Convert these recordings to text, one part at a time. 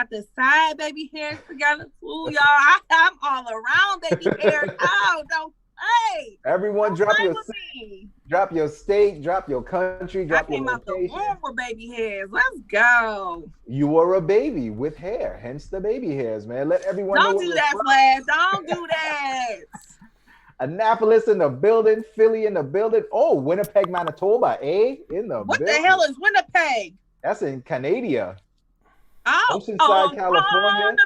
got the side baby hairs together too, y'all. I'm all around baby hairs. Oh, don't play. Everyone, Don't drop play your with me. drop your state, drop your country, I drop your came out the location. womb with baby hairs. Let's go. You are a baby with hair, hence the baby hairs, man. Let everyone know Don't where do you're that, from. Flash. Don't do that. Annapolis in the building, Philly in the building. Oh, Winnipeg, Manitoba, in the What the building. hell is Winnipeg? That's in Canada. Oh, Oceanside, California.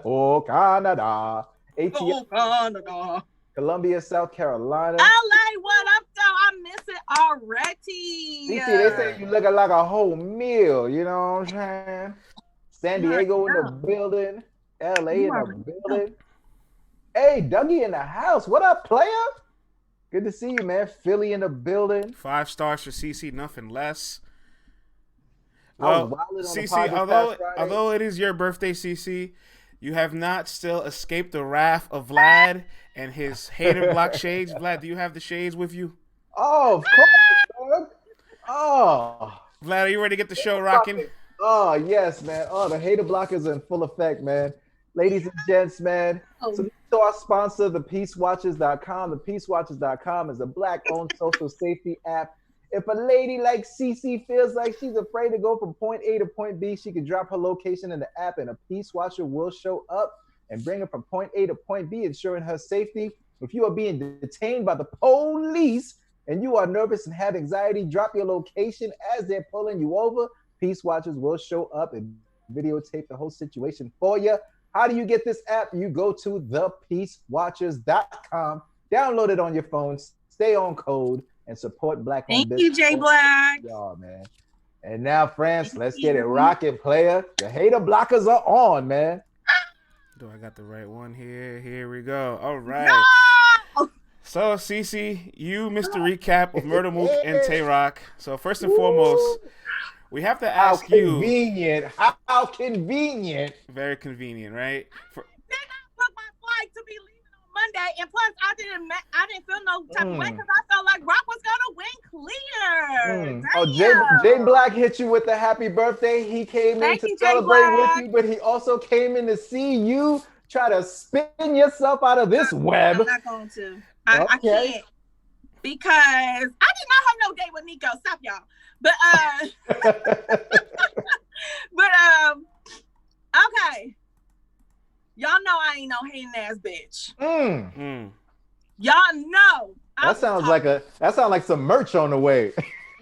Oh, Canada. ATL, Canada. Columbia, South Carolina. LA, what up, though? I miss it already. DC, they say you looking like a whole meal. You know what I'm saying? San Diego in the building. LA in the building. Hey, Dougie in the house. What up, player? Good to see you, man. Philly in the building. 5 stars for Cece, nothing less. I was Well, wilding on the Cece, pod this past Friday. although it is your birthday, Cece, you have not still escaped the wrath of Vlad and his hater block shades. Vlad, do you have the shades with you? Oh, of course, dog. Oh. Vlad, are you ready to get the show rocking? Oh, yes, man. Oh, the hater blockers are in full effect, man. Ladies and gents, man. So our sponsor, thepeacewatchers.com. Thepeacewatchers.com is a Black-owned social safety app. If a lady like Cece feels like she's afraid to go from point A to point B, she can drop her location in the app and a Peace Watcher will show up and bring her from point A to point B, ensuring her safety. If you are being detained by the police and you are nervous and have anxiety, drop your location as they're pulling you over. Peace Watchers will show up and videotape the whole situation for you. How do you get this app? You go to thepeacewatchers.com, download it on your phone, stay on code, and support Black-owned business. Thank you, J Black. Y'all, man. And now, France, let's get it rocking, player. The hater blockers are on, man. Do I got the right one here? Here we go. All right. No! So, Cece, you missed the recap of Murder Mook and Tay Roc. So, first and foremost, we have to ask convenient. How convenient. Very convenient, right? They not book my flight to be leaving on Monday, and plus I didn't feel no type of way because I felt like Rock was gonna win clear. Oh, Jay Black hit you with the happy birthday. He came in to celebrate with you, but he also came in to see you try to spin yourself out of this web. I'm not going to. I can't because I did not have no date with Nico. Stop, y'all. But okay. Y'all know I ain't no hating ass bitch. Y'all know. That sounds like some merch on the way.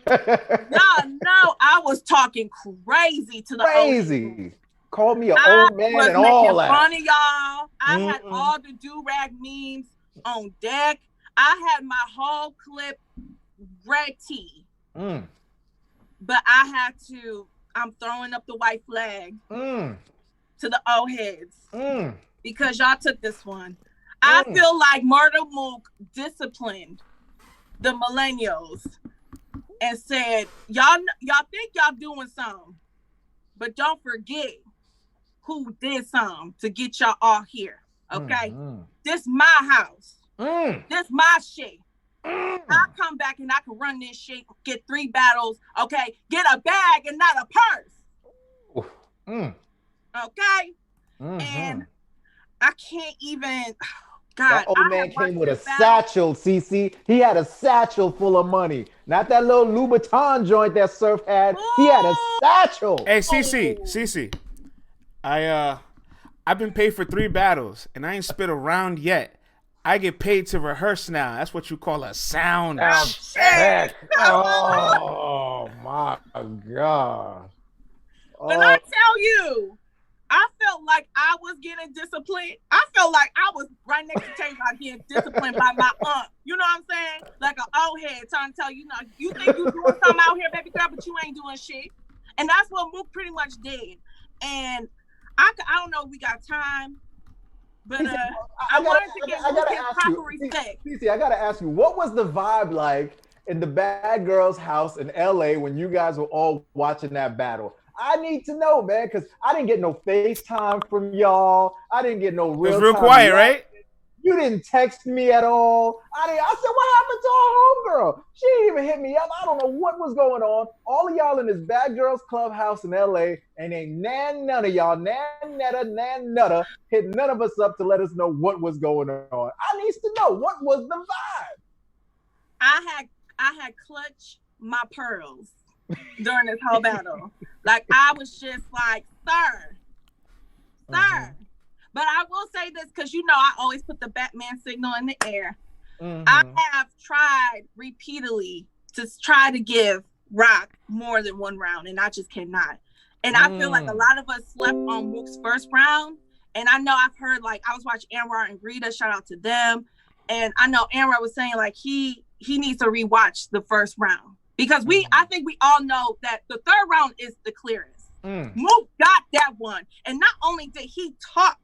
Y'all know I was talking crazy to the crazy. Called me an old man and all that. Fun of y'all. I had all the do-rag memes on deck. I had my whole clip ready. But I had to, I'm throwing up the white flag to the old heads because y'all took this one. I feel like Murder Mook disciplined the millennials and said, y'all think y'all doing something, but don't forget who did something to get y'all all here, okay? This my house. This my shit. I come back and I can run this shit, get 3 battles, okay? Get a bag and not a purse. Okay? And I can't even, God. That old man came with a satchel, Cece. He had a satchel full of money. Not that little Louboutin joint that Surf had. He had a satchel. Hey, Cece. I've been paid for 3 battles and I ain't spit a round yet. I get paid to rehearse now. That's what you call a sound check. Oh my God. When I tell you, I felt like I was getting disciplined. I felt like I was right next to Tay Roc getting disciplined by my aunt. You know what I'm saying? Like an old head trying to tell you, you think you doing something out here, baby girl, but you ain't doing shit. And that's what Mook pretty much did. And I don't know if we got time. But I wanted to get proper respect. Cece, I gotta ask you, what was the vibe like in the Bad Girls house in LA when you guys were all watching that battle? I need to know, man, because I didn't get no FaceTime from y'all. I didn't get no real. It was real quiet, right? You didn't text me at all. I said, what happened to our homegirl? She didn't even hit me up. I don't know what was going on. All of y'all in this Bad Girls Clubhouse in LA, and ain't none of y'all, nan hit none of us up to let us know what was going on. I needs to know, what was the vibe? I had clutched my pearls during this whole battle. Like, I was just like, sir. But I will say this, because I always put the Batman signal in the air. I have tried repeatedly to try to give Roc more than one round, and I just cannot. And I feel like a lot of us slept on Mook's first round. And I know I've heard, like, I was watching Anwar and Rita, shout out to them. And I know Anwar was saying, like, he needs to rewatch the first round. Because I think we all know that the third round is the clearest. Mook got that one. And not only did he talk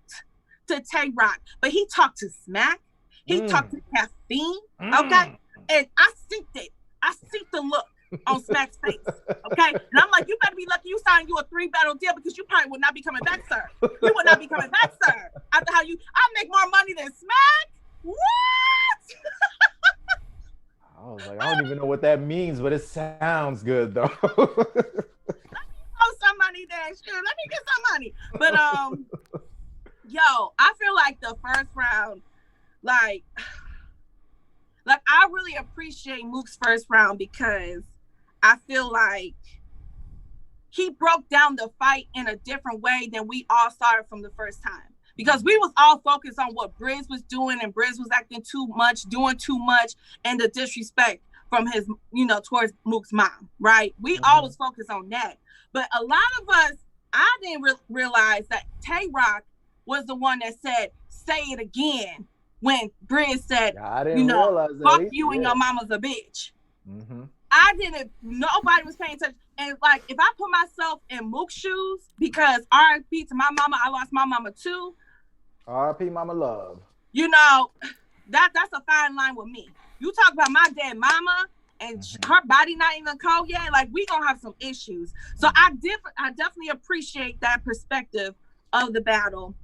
to Tay Roc, but he talked to Smack. He talked to Caffeine. Okay? And I synced it. I synced the look on Smack's face. Okay? And I'm like, you better be lucky you signed you a 3-battle deal, because you probably would not be coming back, sir. You would not be coming back, sir. After how I make more money than Smack? What? I was like, I don't even know what that means, but it sounds good though. Some money there. Let me get some money. But I feel like the first round, like I really appreciate Mook's first round, because I feel like he broke down the fight in a different way than we all saw it from the first time. Because we was all focused on what Briz was doing, and Briz was acting too much, doing too much, and the disrespect from his, towards Mook's mom, right? We all was focused on that. But a lot of us, I didn't realize that Tay Roc was the one that said, say it again, when Briz said, fuck you and your mama's a bitch. I didn't, nobody was paying attention. And like, if I put myself in Mook's shoes, because R.I.P. to my mama, I lost my mama too. R.I.P. Mama Love. That's a fine line with me. You talk about my dead mama and her body not even cold yet, like, we gonna have some issues. So I definitely appreciate that perspective of the battle,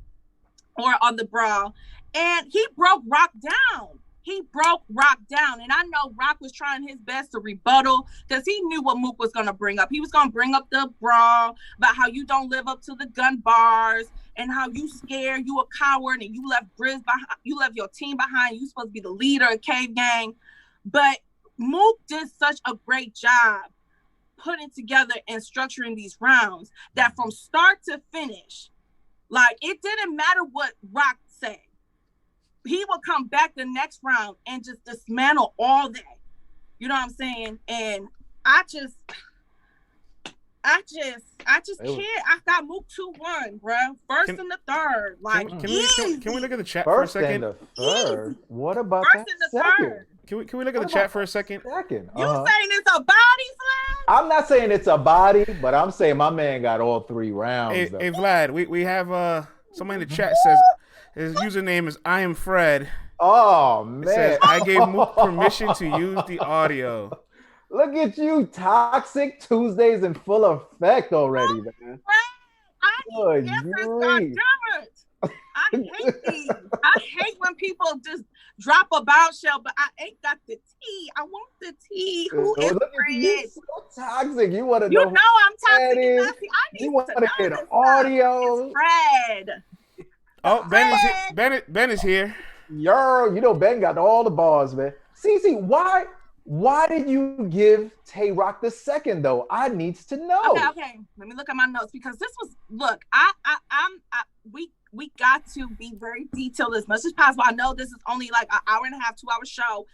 or on the brawl. And he broke Roc down. And I know Roc was trying his best to rebuttal, because he knew what Mook was going to bring up. He was going to bring up the brawl, about how you don't live up to the gun bars, and how you scared, you a coward, and you left Briz behind, you left your team behind. You supposed to be the leader of Cave Gang. But Mook did such a great job putting together and structuring these rounds, that from start to finish, like, it didn't matter what Roc said. He would come back the next round and just dismantle all that. You know what I'm saying? And I just can't. I got Mook 2-1, bro. First and the third. Like, can we look at the chat for a second? First and the third? What about first and the third? Can we look at the chat for a second? You saying it's a body slam? I'm not saying it's a body, but I'm saying my man got all 3 rounds. Hey Vlad, we have somebody in the chat says his username is I am Fred. Oh man! It says, I gave Mook permission to use the audio. Look at you, toxic Tuesdays in full effect already, man. I hate these. I hate when people just drop a bombshell, but I ain't got the tea. I want the tea. Who is Fred? So toxic. You want to know? know? You know I'm toxic and nasty. I need to get audio. It's Fred. Oh, Ben is here. Yo, Ben got all the bars, man. Cece, why did you give Tay Roc the second though? I needs to know. Okay. Let me look at my notes, because this was, look, we got to be very detailed as much as possible. I know this is only like an hour and a half, 2-hour show,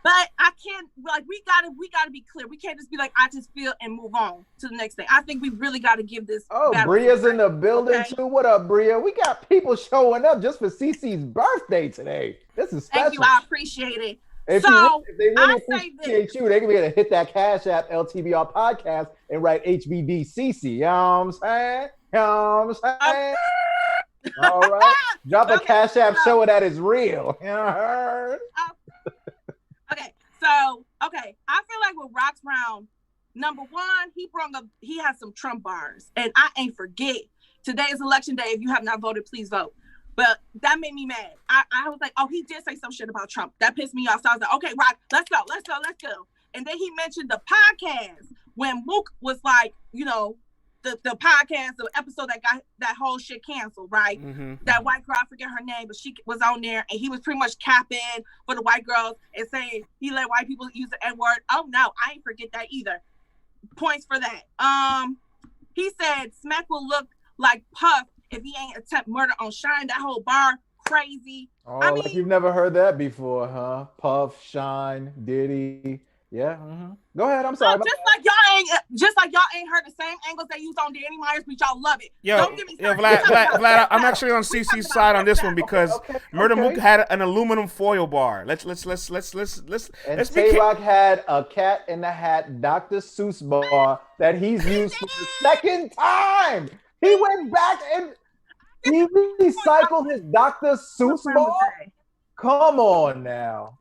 but I can't, like, we gotta be clear. We can't just be like, I just feel and move on to the next thing. I think we really got to give this. Oh, Bria's in the building too. What up, Bria? We got people showing up just for Cece's birthday today. This is special. Thank you. I appreciate it. If they really appreciate you, they can be able to hit that Cash App LTBR podcast and write HBD Cece. You know what I'm saying? All right. Drop a Cash App, show it that it's real. Okay. I feel like with Roc's round, number one, he has some Trump bars. And I ain't forget, today is election day. If you have not voted, please vote. But that made me mad. I was like, oh, he did say some shit about Trump. That pissed me off. So I was like, okay, Roc, let's go. And then he mentioned the podcast when Mook was like, you know, the podcast, the episode that got that whole shit canceled, right? Mm-hmm. That white girl, I forget her name, but she was on there and he was pretty much capping for the white girls and saying he let white people use the N-word. Oh no, I ain't forget that either. Points for that. He said Smack will look like Puff if he ain't attempt murder on Shine. That whole bar crazy. Oh, I mean, like you've never heard that before, huh? Puff, Shine, Diddy. Yeah. Mm-hmm. Go ahead. I'm sorry. No, just like y'all ain't heard the same angles they used on Danny Myers, but y'all love it. Don't give me Vlad, I'm actually on CC's side on this one because Murder Mook had an aluminum foil bar. Let's. And Tay Roc had a Cat in the Hat Dr. Seuss bar that he's used for the second time. He went back and he recycled his Dr. Seuss bar. Come on now.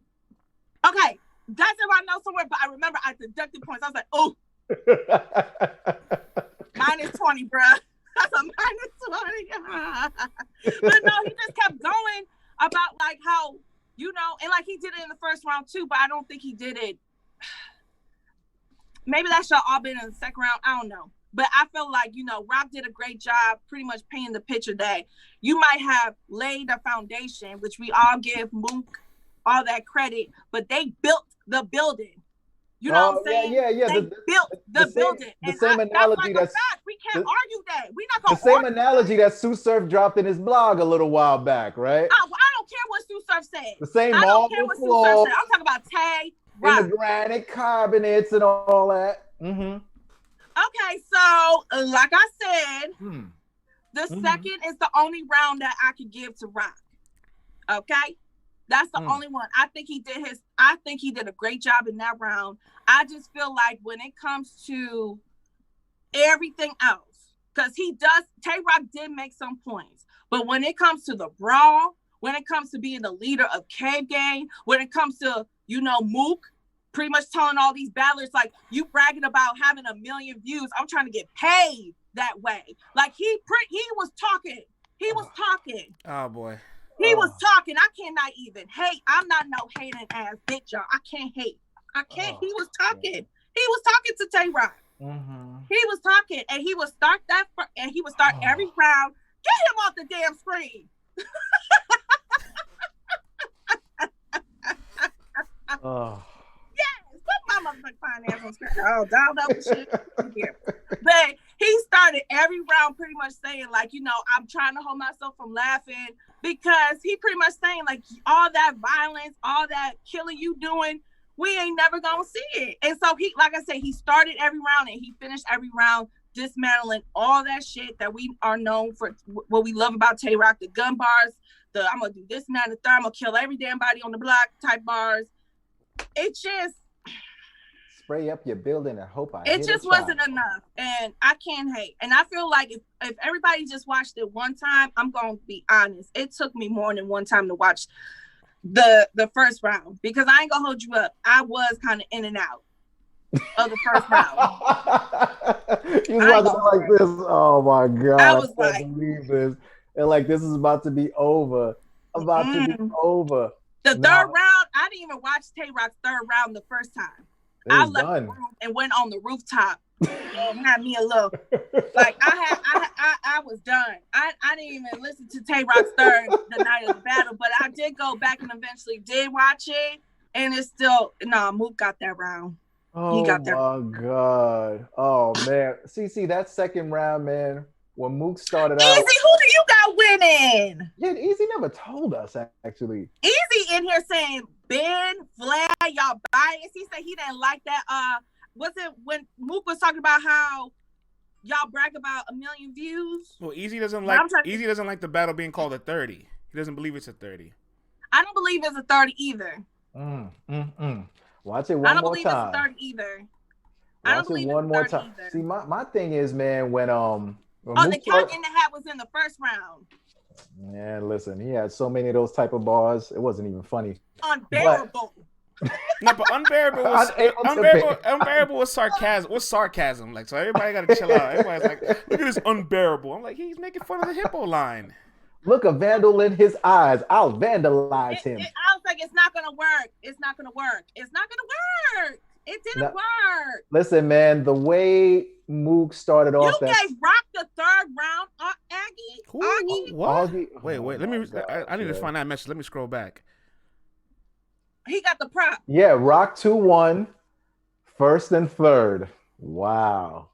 Okay. That's if I know somewhere, but I remember I deducted points. I was like, oh, -20, bruh. That's a -20. But no, he just kept going about like how, you know, and like he did it in the first round too, but I don't think he did it. Maybe that should have all been in the second round. I don't know. But I feel like, you know, Roc did a great job pretty much painting the picture that you might have laid a foundation, which we all give Mook all that credit, but they built the building. You know what I'm saying? Yeah. They built the building. The same analogy that's we can't argue that. We're not gonna. The same analogy that Sue Surf dropped in his blog a little while back, right? I don't care what Sue Surf said. The same I don't care marble what Sue floor. Surf said. I'm talking about Tay Roc. And the granite carbonates and all that. Mm-hmm. Okay, so like I said, the second is the only round that I could give to Roc. Okay. That's the only one. I think he did a great job in that round. I just feel like when it comes to everything else, because Tay Roc did make some points, but when it comes to the brawl, when it comes to being the leader of Cave Gang, when it comes to, you know, Mook pretty much telling all these battlers, like, you bragging about having 1 million views, I'm trying to get paid that way. Like he was talking. Oh boy. He was talking. I cannot even hate. I'm not no hating ass bitch, y'all. I can't hate. I can't. He was talking. He was talking to Tay Roc. He was talking, and he would start every round. Get him off the damn screen. Yes, put my motherfucking finance on screen. Oh, down up shit here. But he started every round pretty much saying, like, you know, I'm trying to hold myself from laughing, because he pretty much saying, like, all that violence, all that killing you doing, we ain't never gonna see it. And so he, like I said, he started every round and he finished every round dismantling all that shit that we are known for, what we love about Tay Roc, the gun bars, the I'm gonna do this and that and the third, I'm gonna kill every damn body on the block type bars. It just spray up your building and hope it just wasn't enough, and I can't hate. And I feel like if everybody just watched it one time, I'm gonna be honest, it took me more than one time to watch the first round, because I ain't gonna hold you up, I was kind of in and out of the first round. You was watching like this. Oh my god! I was like, believe this. And like this is about to be over. To be over. The third round, I didn't even watch Tay Roc's third round the first time. I left the room and went on the rooftop and had me a little, like I was done. I didn't even listen to Tay Roc's third the night of the battle, but I did go back and eventually did watch it, and it's still Mook got that round. Oh, he got that. Oh my god! Oh man, Cece, that second round, man. When Mook started out, Easy, who do you got winning? Yeah, Easy never told us actually. Easy in here saying Ben, Vlad, y'all biased. He said he didn't like that. Was it when Mook was talking about how y'all brag about 1 million views? Well, Easy doesn't like the battle being called a 30. He doesn't believe it's a 30. I don't believe it's a 30 either. Watch it one more time. I don't believe it's a 30 either. I don't believe one more time. Either. See, my thing is, man, when the Cat in the Hat was in the first round. Yeah, listen, he had so many of those type of bars. It wasn't even funny. Unbearable. No, but unbearable was sarcasm. Was sarcasm, like, so everybody got to chill out. Everybody's like, look at this unbearable. I'm like, he's making fun of the hippo line. Look a vandal in his eyes. I'll vandalize him. I was like, it's not gonna work. It's not gonna work. It's not gonna work. It didn't work. Listen, man, the way Mook started off, you gave Roc the third round, Aggie. Augie? What? Augie? Wait. Let me. I need to man. find that message. Let me scroll back. He got the prop. Yeah, Roc 2-1, first and third. Wow.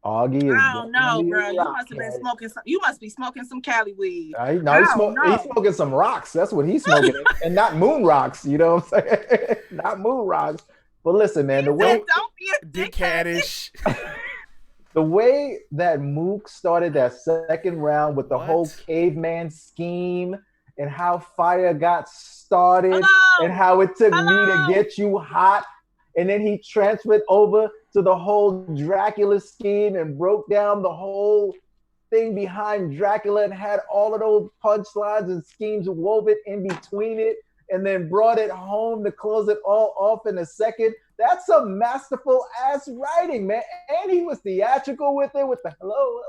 Augie is. I don't know, bro. You must have been smoking some. You must be smoking some Cali weed. He's smoking some rocks. That's what he's smoking, and not moon rocks. You know what I'm saying? Not moon rocks. But listen, man, the way don't be a dickheadish. The way that Mook started that second round with the whole caveman scheme and how fire got started and how it took me to get you hot. And then he transferred over to the whole Dracula scheme and broke down the whole thing behind Dracula and had all of those punchlines and schemes woven in between it and then brought it home to close it all off in a second. That's some masterful ass writing, man. And he was theatrical with it, with the hello.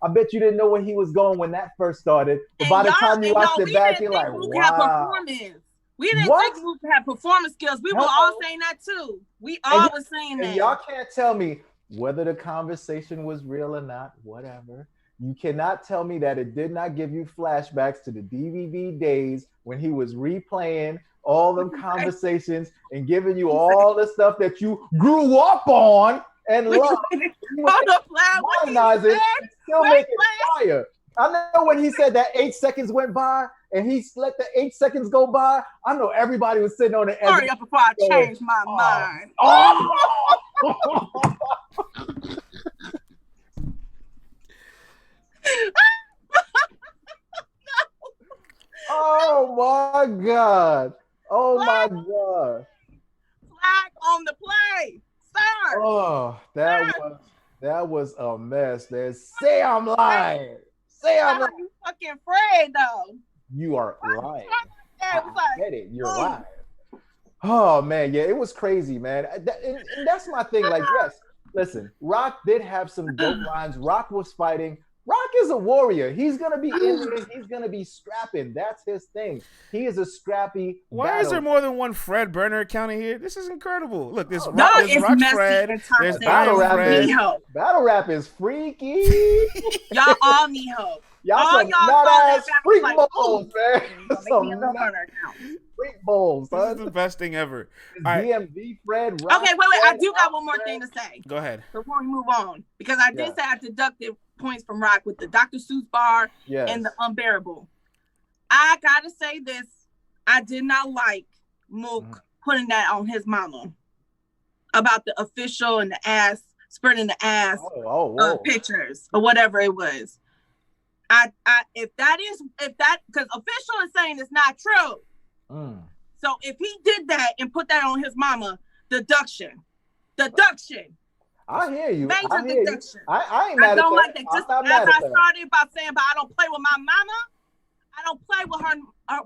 I bet you didn't know where he was going when that first started. But by the time you watched it back, you're like, wow. We didn't think Mook had performance skills. We were all saying that too. We all were saying that. Y'all can't tell me whether the conversation was real or not, whatever. You cannot tell me that it did not give you flashbacks to the DVD days when he was replaying all them conversations and giving you all the stuff that you grew up on and loved. Modernize it and still make it fire. I know when he said that 8 seconds went by and he let the 8 seconds go by, I know everybody was sitting on the edge. Hurry up before I change my mind. Oh my God. Oh my God. Flag on the play. Sir. Oh, that was a mess, man. Say I'm lying. Say I'm lying. You fucking afraid though. You are lying. I get it. You're lying. Oh man, yeah, it was crazy, man. And that's my thing. Like, yes, listen, Roc did have some dope lines. Roc was fighting. Roc is a warrior. He's gonna be in there. He's gonna be scrapping. That's his thing. He is a scrappy. Why is there more than one Fred Burner account in here? This is incredible. Look, there's Roc Fred. There's battle rap. Battle rap is freaky. Y'all all need help. Y'all ass freak bowls, man. Freak bowls, son. This is the best thing ever. DMV Fred. Roc, okay, wait. I do got one more thing to say. Go ahead. Before we move on, because I did say I deducted points from Roc with the Dr. Seuss bar and the Unbearable. I gotta say this. I did not like Mook putting that on his mama about the official and the ass, spreading the ass pictures or whatever it was. If that because official is saying it's not true. So if he did that and put that on his mama, deduction. I hear you. Major deduction. I ain't mad at that. I don't like that. Just as I started by saying, but I don't play with my mama. I don't play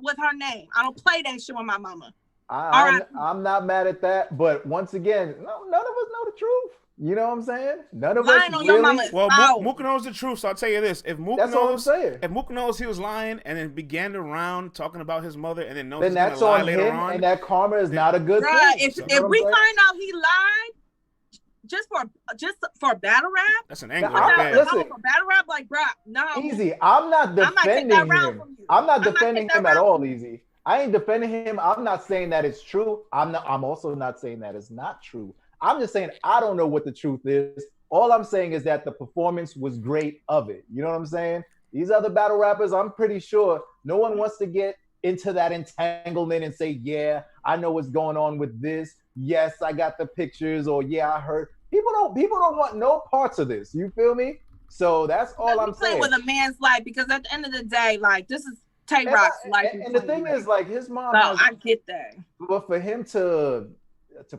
with her name. I don't play that shit with my mama. I'm not mad at that, but once again, none of us know the truth. You know what I'm saying? None of us really. Well, Mook knows the truth, so I'll tell you this: if Mook knows he was lying, and then began the round talking about his mother, and then knows he's gonna lie later on, and that karma is not a good thing. If we find out he lied, just for battle rap, that's an angry listen, for battle rap, like, bro, no. Easy, I'm not defending him. I'm not defending him at all, Easy. I ain't defending him. I'm not saying that it's true. I'm also not saying that it's not true. I'm just saying I don't know what the truth is. All I'm saying is that the performance was great of it. You know what I'm saying? These other battle rappers, I'm pretty sure no one wants to get into that entanglement and say, yeah, I know what's going on with this. Yes, I got the pictures, or yeah, I heard. People don't want no parts of this. You feel me? So that's all I'm saying. With a man's life, because at the end of the day, like, this is Tay Roc's life. And the thing is, like, his mom. So I get that. But for him to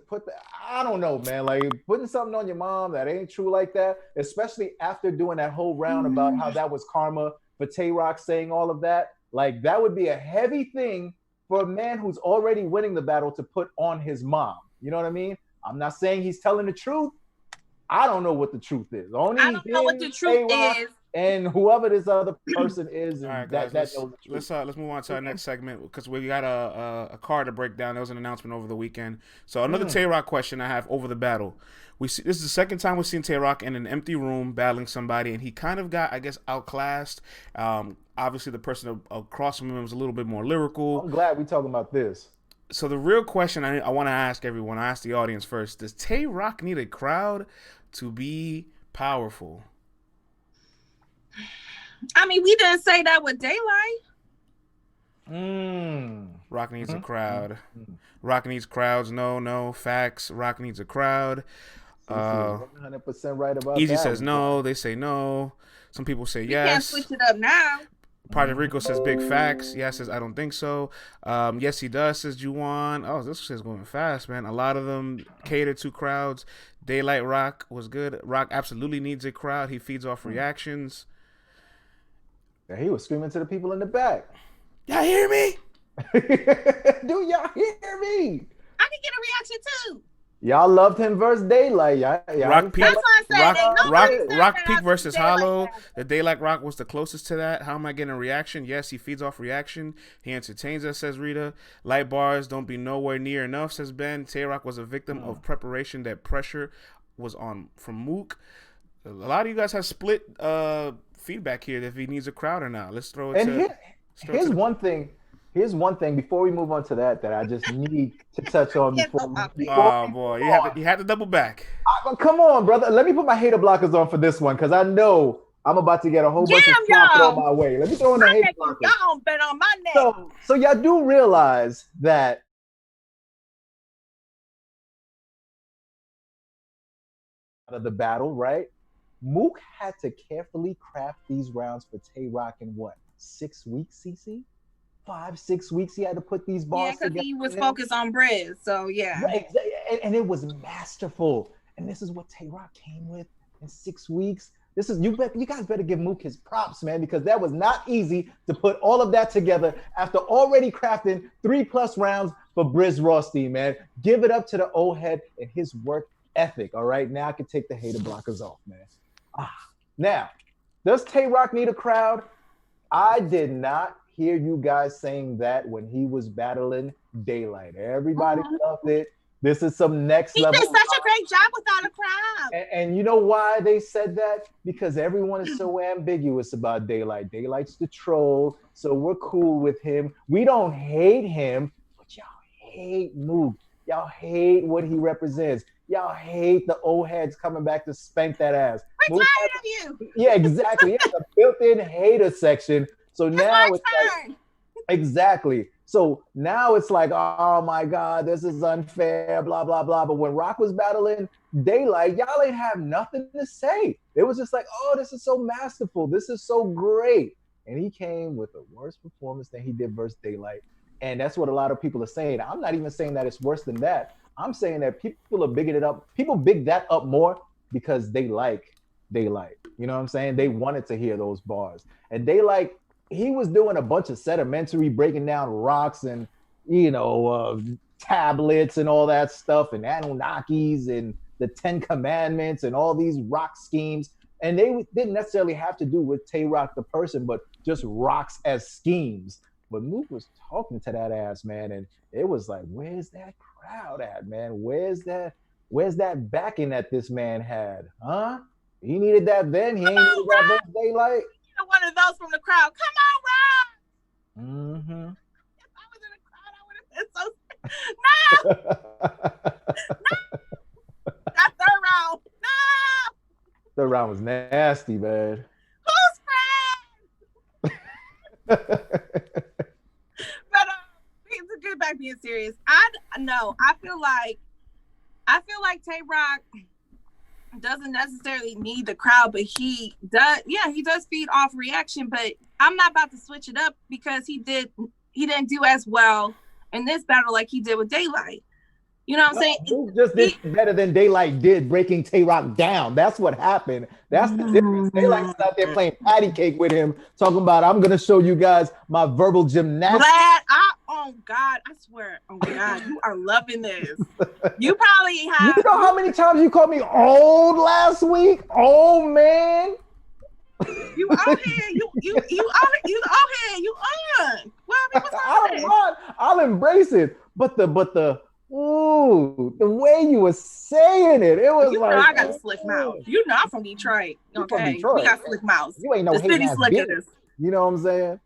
put that, I don't know, man, like putting something on your mom that ain't true like that, especially after doing that whole round about how that was karma for Tay Roc saying all of that, like that would be a heavy thing for a man who's already winning the battle to put on his mom. You know what I mean? I'm not saying he's telling the truth. I don't know what the truth is. I don't know what the truth is. and whoever this other person is, All right, that guys. knows the truth. Let's move on to our next segment because we got a card to break down. There was an announcement over the weekend. So another Tay Roc question I have over the battle. This is the second time we've seen Tay Roc in an empty room battling somebody, and he kind of got, I guess, outclassed. Obviously, the person across from him was a little bit more lyrical. I'm glad we're talking about this. So the real question I want to ask everyone, I ask the audience first: does Tay Roc need a crowd to be powerful? I mean, we didn't say that with Daylight. Roc needs a crowd. Roc needs crowds. No facts. Roc needs a crowd. 100% right about Easy that. says no. They say no. Some people say yes. Can't switch it up now. Project Rico says big facts. Yes says I don't think so. Yes he does says Juwan. Oh, this shit's going fast, man. A lot of them cater to crowds. Daylight Roc was good. Roc absolutely needs a crowd. He feeds off reactions. Yeah, he was screaming to the people in the back. Y'all hear me? Do y'all hear me? I can get a reaction too. Y'all loved him versus Daylight. Roc peak. That's what I said. Roc peak versus Hollow. The Daylight Roc was the closest to that. How am I getting a reaction? Yes, he feeds off reaction. He entertains us, says Rita. Light bars don't be nowhere near enough, says Ben. Tay Roc was a victim of preparation. That pressure was on from Mook. A lot of you guys have split feedback here if he needs a crowd or not. Let's throw it and here's one thing. Here's one thing before we move on to that I just need to touch on before oh boy, you had to double back. Come on, brother. Let me put my hater blockers on for this one because I know I'm about to get a whole bunch of slap on my way. Let me throw in the hater blockers. Y'all bet on my neck. So y'all do realize that out of the battle, right? Mook had to carefully craft these rounds for Tay Roc in what, 6 weeks, Cece? 5-6 weeks he had to put these bars together. Yeah, because he was focused on Briz, so yeah. Right, and it was masterful. And this is what Tay Roc came with in 6 weeks. This is you guys better give Mook his props, man, because that was not easy to put all of that together after already crafting 3+ rounds for Briz Rothstein, man. Give it up to the old head and his work ethic. All right, now I can take the hater blockers off, man. Now, does Tay Roc need a crowd? I did not hear you guys saying that when he was battling Daylight. Everybody loved it. This is some next level. He did such a great job without a crowd. And you know why they said that? Because everyone is so ambiguous about Daylight. Daylight's the troll, so we're cool with him. We don't hate him, but y'all hate Mook. Y'all hate what he represents. Y'all hate the old heads coming back to spank that ass. We're tired of you. Yeah, exactly. It's a built-in hater section. So now it's like, exactly. So now it's like, oh my God, this is unfair, blah, blah, blah. But when Roc was battling Daylight, y'all ain't have nothing to say. It was just like, oh, this is so masterful. This is so great. And he came with a worse performance than he did versus Daylight. And that's what a lot of people are saying. I'm not even saying that it's worse than that. I'm saying that people are bigging it up. People big that up more because they like Daylight. You know what I'm saying? They wanted to hear those bars. And Daylight, he was doing a bunch of sedimentary, breaking down rocks and, tablets and all that stuff and Anunnakis and the 10 Commandments and all these rock schemes. And they didn't necessarily have to do with Tay Roc the person, but just rocks as schemes. But Mook was talking to that ass, man, and it was like, where's that crowd at, man? Where's that backing that this man had? Huh? He needed that then. He ain't needed that versus Daylight. One of those from the crowd. Come on, Roc. Mm-hmm. If I was in the crowd, I would have been so. No. That third round. No. Third round was nasty, man. Who's friend? But to get back being serious, I feel like Tay Roc doesn't necessarily need the crowd, but he does feed off reaction. But I'm not about to switch it up because he didn't do as well in this battle like he did with Daylight. You know what I'm saying? Mook just did better than Daylight did, breaking Tay Roc down. That's what happened. That's the difference. Daylight was out there playing patty cake with him, talking about, I'm going to show you guys my verbal gymnastics. Oh God, I swear. Oh God, you are loving this. You probably have. You know how many times you called me old last week? Oh man. You You on here? You on? Well, what's I don't mind. I'll embrace it. But the way you were saying it, it was like, I got a slick mouth. You know I'm from Detroit. Okay, from Detroit. We got slick mouths. You ain't no hating ass bitch. You know what I'm saying?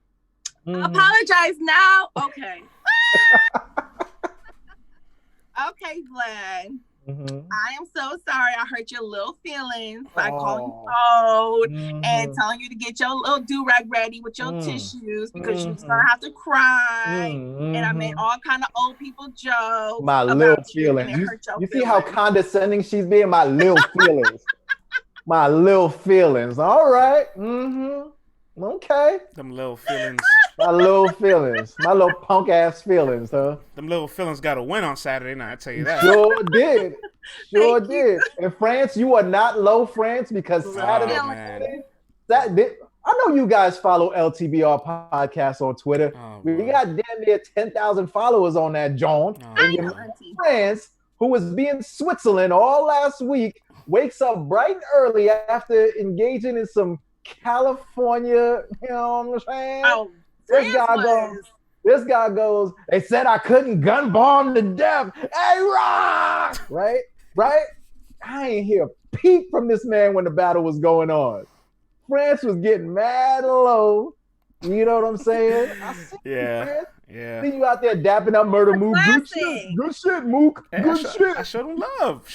Apologize now. Okay. Okay, Vlad. I am so sorry I hurt your little feelings by calling you cold and telling you to get your little do-rag ready with your tissues because you was gonna have to cry. And I made all kind of old people jokes. My little feelings. You see how condescending she's being? My little feelings. My little feelings. All right. Okay. Them little feelings. My little feelings. My little punk ass feelings, huh? Them little feelings got a win on Saturday night, I tell you that. Sure did. Sure did. In France, you are not low, France, because Saturday night. I know you guys follow LTBR podcast on Twitter. We got damn near 10,000 followers on that joint. And your France, who was being Switzerland all last week, wakes up bright and early after engaging in some California, you know what I'm saying? Oh, this guy goes, they said I couldn't gun bomb to death. Hey, Roc! Right? I ain't hear a peep from this man when the battle was going on. France was getting mad low. You know what I'm saying? I see yeah. See you out there dapping up Murder Mook. Good shit, Mook. Good shit. I showed him love.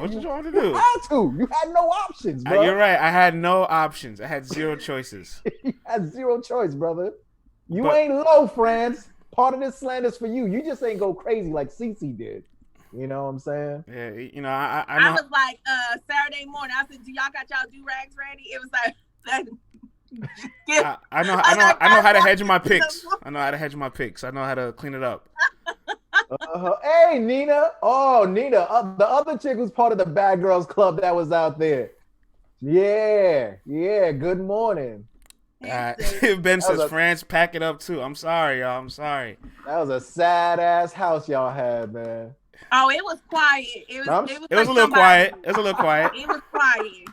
What you trying to do? You had no options, bro. You're right. I had no options. I had zero choices. You had zero choice, brother. You ain't low, France. Part of this slander's for you. You just ain't go crazy like Cece did. You know what I'm saying? Yeah, you know, I know. I was like, Saturday morning, I said, do y'all got y'all do-rags ready? It was like, I know how to hedge my picks. I know how to clean it up. Hey, Nina. Oh, Nina. The other chick was part of the Bad Girls Club that was out there. Yeah. Good morning. Ben says, France, pack it up too. I'm sorry, y'all. I'm sorry. That was a sad ass house y'all had, man. Oh, it was quiet. It was a little quiet. It was quiet.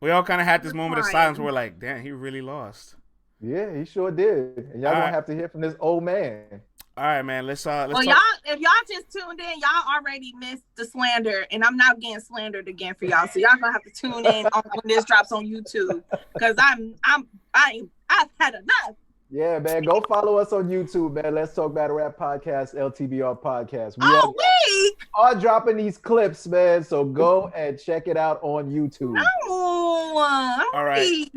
We all kind of had this moment of silence where we're like, damn, he really lost. Yeah, he sure did. And y'all gonna have to hear from this old man. All right, man. Let's well, talk. If y'all just tuned in, y'all already missed the slander, and I'm not getting slandered again for y'all. So y'all gonna have to tune in when this drops on YouTube, because I've had enough. Yeah, man. Go follow us on YouTube, man. Let's Talk Battle Rap Podcast, LTBR Podcast. We are dropping these clips, man. So go and check it out on YouTube. All right.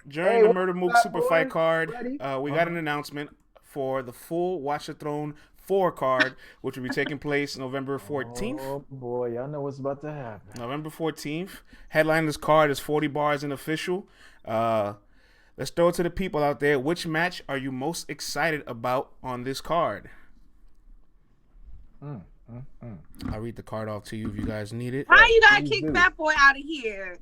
During the Murder Mook Super Fight card, we got an announcement for the full Watch the Throne 4 card, which will be taking place November 14th. Oh, boy. Y'all know what's about to happen. November 14th. Headline this card is 40 bars and official. Let's throw it to the people out there. Which match are you most excited about on this card? I'll read the card off to you if you guys need it. How you gotta kick Fat Boy out of here?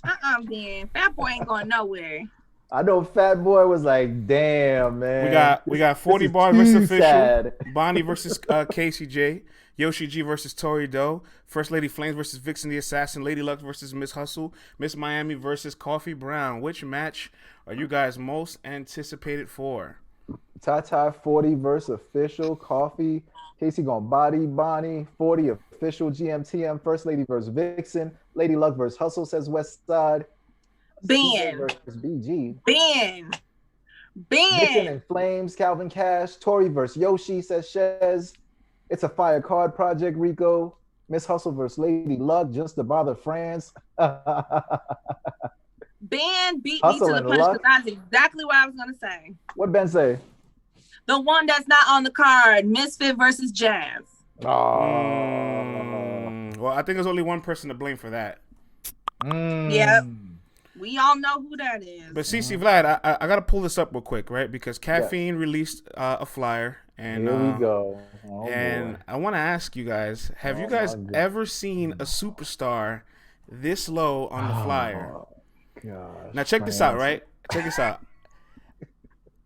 Ben. Fat Boy ain't going nowhere. I know Fat Boy was like, damn, man. We got 40 bars versus official. Bonnie versus Casey J. Yoshi G versus Tori Doe. First Lady Flames versus Vixen the Assassin. Lady Luck versus Miss Hustle. Miss Miami versus Coffee Brown. Which match are you guys most anticipated for? Tata 40 versus official. Coffee. Casey gonna body Bonnie. 40 official GMTM. First Lady versus Vixen. Lady Luck versus Hustle, says West Side. Ben versus BG. Ben Vixen and Flames. Calvin Cash. Tori versus Yoshi, says Shez. It's a fire card, Project Rico. Miss Hustle versus Lady Luck, just to bother France. Ben beat me to the punch because that's exactly what I was going to say. What Ben say? The one that's not on the card, Misfit versus Jazz. Oh. Well, I think there's only one person to blame for that. Yep. We all know who that is. But Cece, Vlad, I got to pull this up real quick, right? Because Caffeine released a flyer. And, here we go. And I want to ask you guys, have you guys ever seen a superstar this low on the flyer? Gosh, now check this out, right? Check this out.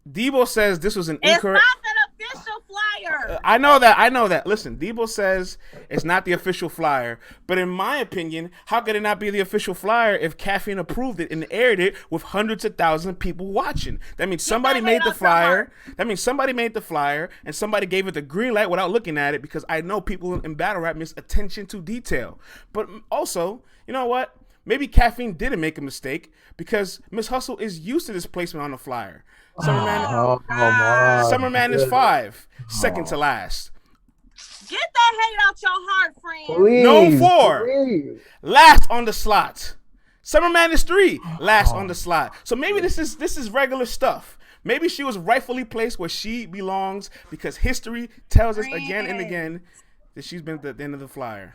Debo says this was an incorrect. It's not an official flyer. I know that. Listen, Debo says it's not the official flyer, but in my opinion, how could it not be the official flyer if Caffeine approved it and aired it with hundreds of thousands of people watching? That means somebody made the flyer. That means somebody made the flyer and somebody gave it the green light without looking at it, because I know people in battle rap miss attention to detail. But also, you know what? Maybe Caffeine didn't make a mistake because Miss Hustle is used to this placement on the flyer. Summerman is 5, second to last. Get that hate out your heart, friend. Please, No 4, please. last on the slot. Summerman is 3, last on the slot. So maybe this is regular stuff. Maybe she was rightfully placed where she belongs because history tells us again and again that she's been at the end of the flyer.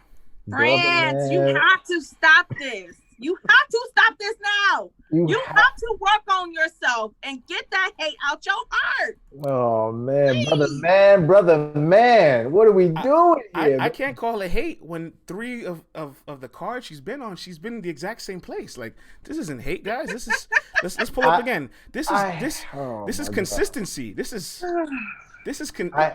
Friends, you have to stop this. You have to stop this now. You have to work on yourself and get that hate out your heart. Oh man, Please. brother man, what are we doing here? I can't call it hate when 3 of the cards she's been on, she's been in the exact same place. Like, this isn't hate, guys. This is let's pull up again. This is consistency. God.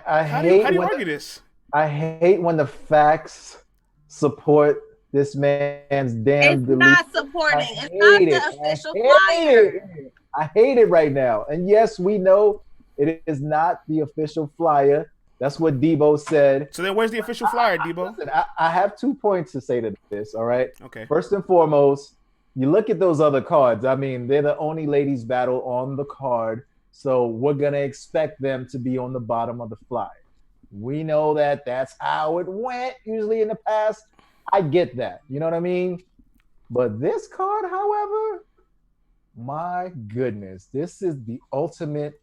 How do you argue this? I hate when the facts support this man's damn. It's not supporting. It's not the official flyer. I hate it right now. And yes, we know it is not the official flyer. That's what Debo said. So then where's the official flyer, Debo? Listen, I have 2 points to say to this, all right? Okay. First and foremost, you look at those other cards. I mean, they're the only ladies battle on the card. So we're going to expect them to be on the bottom of the flyer. We know that that's how it went usually in the past. I get that. You know what I mean? But this card, however, my goodness, this is the ultimate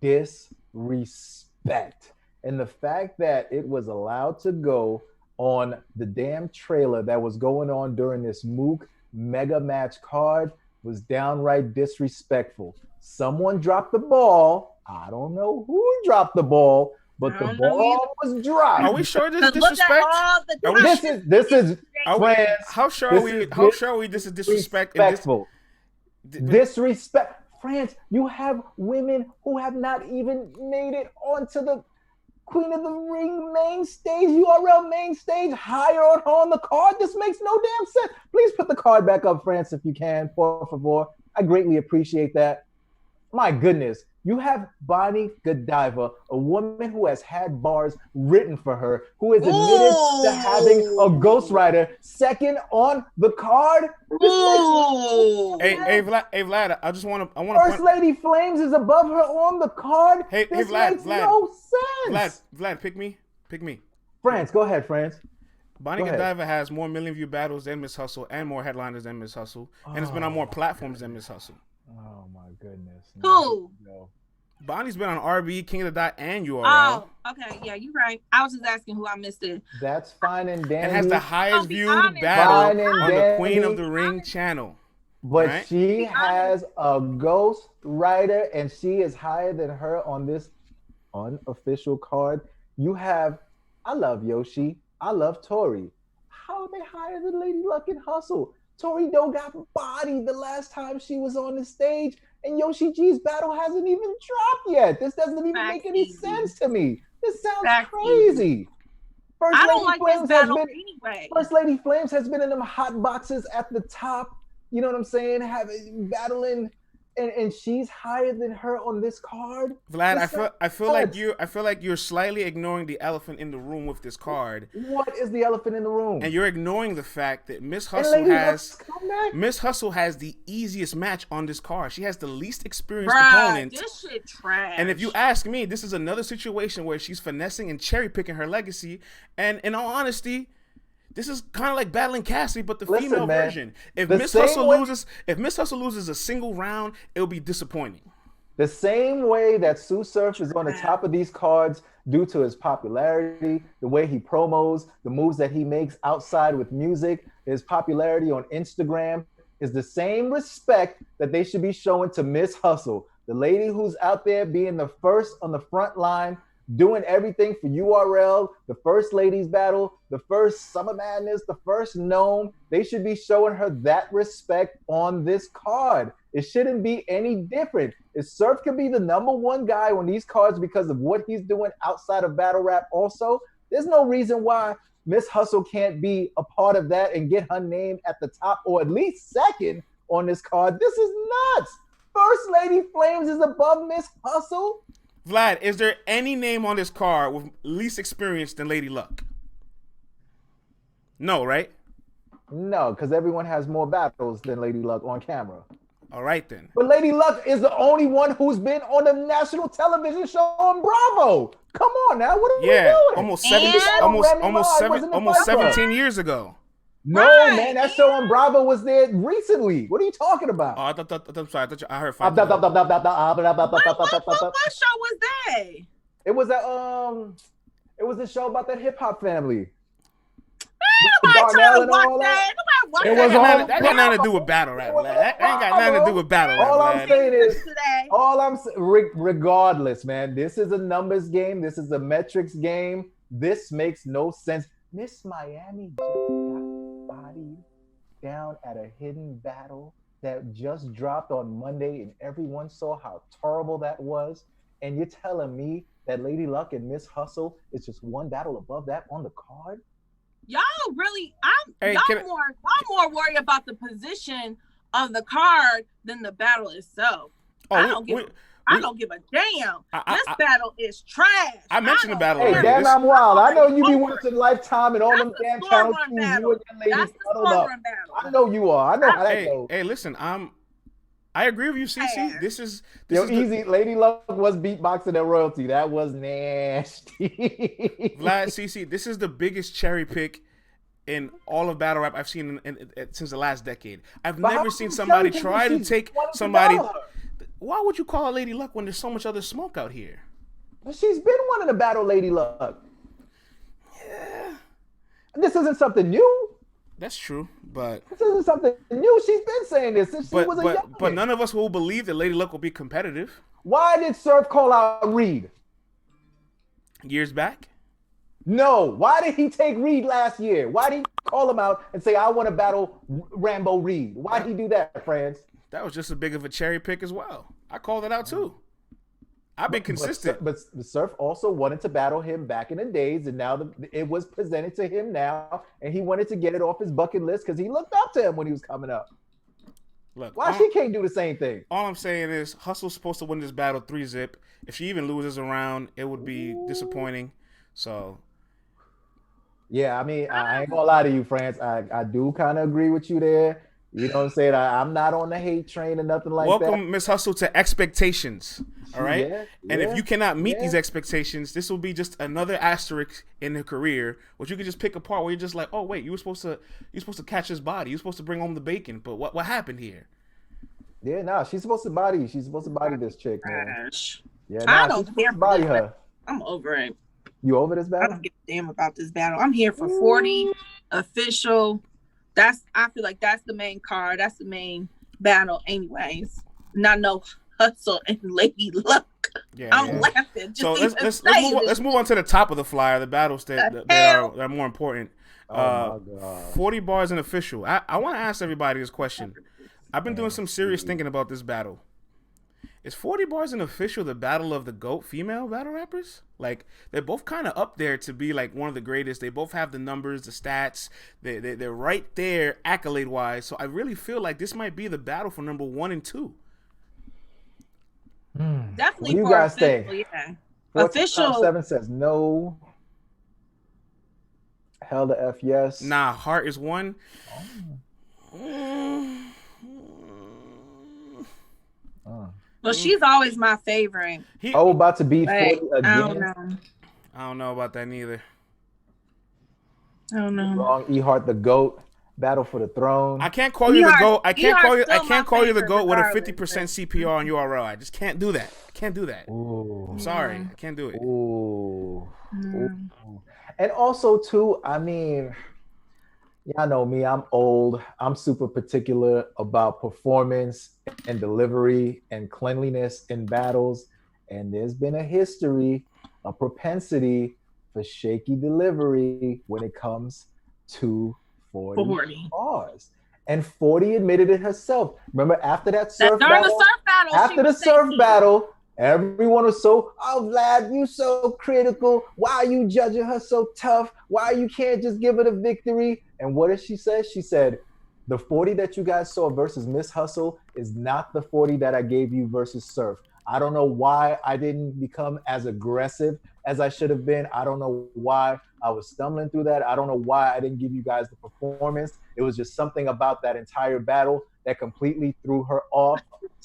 disrespect. And the fact that it was allowed to go on the damn trailer that was going on during this Mook mega match card was downright disrespectful. Someone dropped the ball. I don't know who dropped the ball, but the ball was dropped. Are we sure this is disrespect? This is how sure are we this is disrespect? Disrespect. France, you have women who have not even made it onto the Queen of the Ring main stage, URL main stage, higher on the card. This makes no damn sense. Please put the card back up, France, if you can, por favor. I greatly appreciate that. My goodness, you have Bonnie Godiva, a woman who has had bars written for her, who is admitted to having a ghostwriter second on the card. Hey, Vlad, I want to. First Lady Flames is above her on the card. Hey, Vlad, makes no sense. Vlad, pick me. France, go ahead, France. Bonnie Godiva has more million view battles than Miss Hustle and more headliners than Miss Hustle, and it's been on more platforms than Miss Hustle. Oh my goodness. Who? No. Bonnie's been on RB, King of the Dot, and URL. Oh, okay. Yeah, you're right. I was just asking who I missed it. That's fine and dandy. And has the highest viewed battle on the Queen of the Ring channel. But she has a ghost writer, and she is higher than her on this unofficial card. You have, I love Yoshi. I love Tori. How are they higher than Lady Luck and Hustle? Tori Doe got bodied the last time she was on the stage, and Yoshi G's battle hasn't even dropped yet. This doesn't even make any sense to me. This sounds crazy. I don't like this battle anyway. First Lady Flames has been in them hot boxes at the top. You know what I'm saying? Battling, and she's higher than her on this card. Vlad, I feel like you're slightly ignoring the elephant in the room with this card. What is the elephant in the room? And you're ignoring the fact that Miss Hustle has the easiest match on this card. She has the least experienced opponent. This shit trash. And if you ask me, this is another situation where she's finessing and cherry picking her legacy. And in all honesty, this is kind of like battling Cassie, but the female version. If Miss Hustle loses a single round, it'll be disappointing. The same way that Sue Surf is on the top of these cards due to his popularity, the way he promos, the moves that he makes outside with music, his popularity on Instagram, is the same respect that they should be showing to Miss Hustle, the lady who's out there being the first on the front line, doing everything for URL, the first ladies battle, the first Summer Madness, the first Gnome. They should be showing her that respect on this card. It shouldn't be any different. If Surf can be the number one guy on these cards because of what he's doing outside of battle rap, also, there's no reason why Miss Hustle can't be a part of that and get her name at the top or at least second on this card. This is nuts. First Lady Flames is above Miss Hustle. Vlad, is there any name on this card with least experience than Lady Luck? No, right? No, because everyone has more battles than Lady Luck on camera. All right, then. But Lady Luck is the only one who's been on a national television show on Bravo. Come on now, what are we doing? Almost 17 years ago. No, man, that show on Bravo was there recently. What are you talking about? Oh, I'm sorry. I heard 5. What show was that? It was a show about that hip hop family. Nobody trying to watch that. That got nothing to do with battle rap. That ain't got nothing to do with battle rap. All I'm saying is, regardless, man, this is a numbers game. This is a metrics game. This makes no sense. Miss Miami just got bodied down at a hidden battle that just dropped on Monday, and everyone saw how terrible that was. And you're telling me that Lady Luck and Miss Hustle is just one battle above that on the card? Y'all really, y'all more worried about the position of the card than the battle itself. I don't give a damn. This battle is trash. I mentioned the battle. Hey, damn, I'm wild. I know you be watching Lifetime and all them damn channels. That's the score run battle. I know you are. I know how that goes. Hey, listen, I agree with you, Cece. This is easy. Lady Luck was beatboxing at royalty. That was nasty. Vlad, Cece, this is the biggest cherry pick in all of battle rap I've seen since the last decade. I've never seen somebody try to take somebody. Why would you call her Lady Luck when there's so much other smoke out here? She's been wanting to battle Lady Luck. Yeah. This isn't something new. That's true, but this isn't something new. She's been saying this since she was a young But none of us will believe that Lady Luck will be competitive. Why did Surf call out Reed? Years back? No. Why did he take Reed last year? Why did he call him out and say, I want to battle Rambo Reed? Why did he do that, friends? That was just as big of a cherry pick as well. I called it out too. I've been consistent. But Surf also wanted to battle him back in the days, and now it was presented to him now, and he wanted to get it off his bucket list because he looked up to him when he was coming up. Look, why she can't do the same thing? All I'm saying is Hustle's supposed to win this battle 3-zip. If she even loses a round, it would be disappointing. So, yeah, I mean, I ain't gonna lie to you, France. I do kind of agree with you there. You know what I'm saying? I'm not on the hate train or nothing like that. Welcome, Miss Hustle, to expectations. All right? And if you cannot meet these expectations, this will be just another asterisk in her career, which you can just pick apart where you're just like, oh, wait, you were supposed to catch his body. You were supposed to bring home the bacon. But what happened here? Yeah, nah, she's supposed to body this chick, man. Yeah, I don't care. Body her. I'm over it. You over this battle? I don't give a damn about this battle. I'm here for 40 official. I feel like that's the main card. That's the main battle, anyways. Not no Hustle and Lady Luck. I'm laughing. So let's move on to the top of the flyer. The battles that are more important. 40 bars and official. I want to ask everybody this question. I've been doing some serious thinking about this battle. Is 40 bars and official the battle of the GOAT female battle rappers? Like, they're both kind of up there to be like one of the greatest. They both have the numbers, the stats. They're right there accolade wise. So I really feel like this might be the battle for number 1 and 2. Definitely. What do you guys think? Yeah. Official 7 says no. Hell the F yes. Nah, Heart is 1. Well, she's always my favorite. About to beat 40 again. I don't know about that neither. I don't know. Wrong. E-Heart the GOAT. Battle for the throne. I can't call you the GOAT. I can't call you the GOAT with a 50% CPR on URL. I just can't do that. I can't do that. Ooh. I'm sorry. I can't do it. Ooh. And also too, I mean, y'all know me, I'm old. I'm super particular about performance and delivery and cleanliness in battles. And there's been a history, a propensity for shaky delivery when it comes to 40 bars. And 40 admitted it herself. Remember, after that surf during battle, the surf battle, after the surf battle, everyone was so, oh, Vlad, you so critical. Why are you judging her so tough? Why you can't just give her the victory? And what did she say? She said, the 40 that you guys saw versus Miss Hustle is not the 40 that I gave you versus Surf. I don't know why I didn't become as aggressive as I should have been. I don't know why I was stumbling through that. I don't know why I didn't give you guys the performance. It was just something about that entire battle that completely threw her off.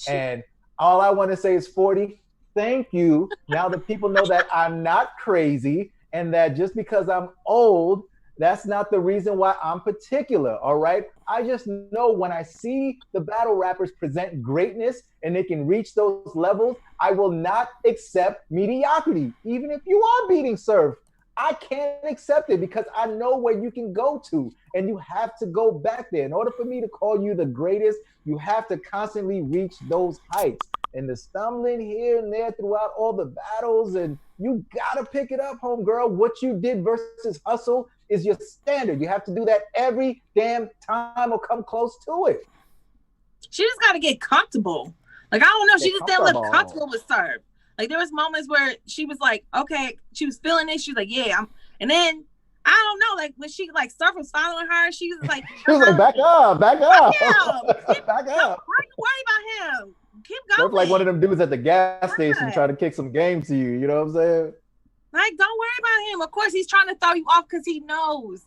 And all I want to say is 40, thank you. Now that people know that I'm not crazy and that just because I'm old, that's not the reason why I'm particular, all right? I just know when I see the battle rappers present greatness and they can reach those levels, I will not accept mediocrity. Even if you are beating Surf, I can't accept it because I know where you can go to, and you have to go back there. In order for me to call you the greatest, you have to constantly reach those heights. And the stumbling here and there throughout all the battles, and you gotta pick it up, homegirl. What you did versus Hustle is your standard. You have to do that every damn time or come close to it. She just gotta get comfortable. Like, I don't know, she just didn't look comfortable with Surf. Like, there was moments where she was like, okay, she was feeling it. She was like, yeah, and then I don't know, like when she like Surf was following her, she was like, back up. Back up. Back up. Why are you worried about him? Keep going. Surf like one of them dudes at the gas station trying to kick some game to you. You know what I'm saying? Like, don't worry about him. Of course, he's trying to throw you off because he knows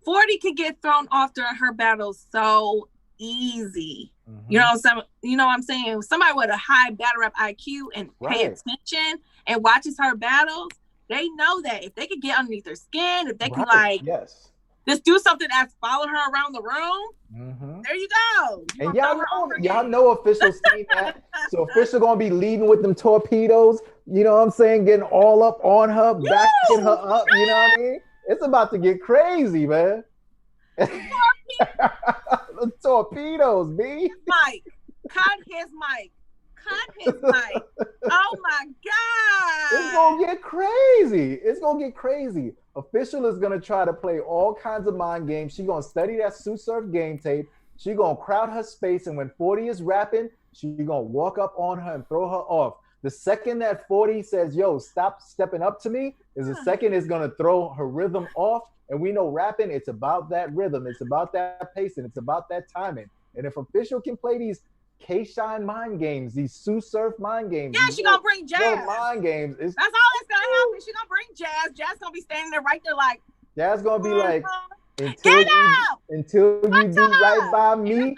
40 can get thrown off during her battles so easy. Mm-hmm. You know what I'm saying? Somebody with a high battle rap IQ and pay attention and watches her battles, they know that if they could get underneath her skin, if they can just do something that's follow her around the room. Mm-hmm. There you go. And y'all know officials seen that. So official gonna be leading with them torpedoes. You know what I'm saying? Getting all up on her, backing her up. You know what I mean? It's about to get crazy, man. The torpedoes, B. Mike, cut his mic. Oh my God. It's gonna get crazy. Official is gonna try to play all kinds of mind games. She's gonna study that Sue Surf game tape. She's gonna crowd her space, and when 40 is rapping, she's gonna walk up on her and throw her off. The second that 40 says, yo, stop stepping up to me, is the second is gonna throw her rhythm off. And we know rapping, it's about that rhythm, it's about that pacing, it's about that timing. And if Official can play these K-Shine mind games, these Sue Surf mind games. Yeah, she gonna bring Jazz. Mind games. That's all that's gonna happen. She gonna bring Jazz. Jazz gonna be standing there right there like. Jazz gonna be like, until you do right by me,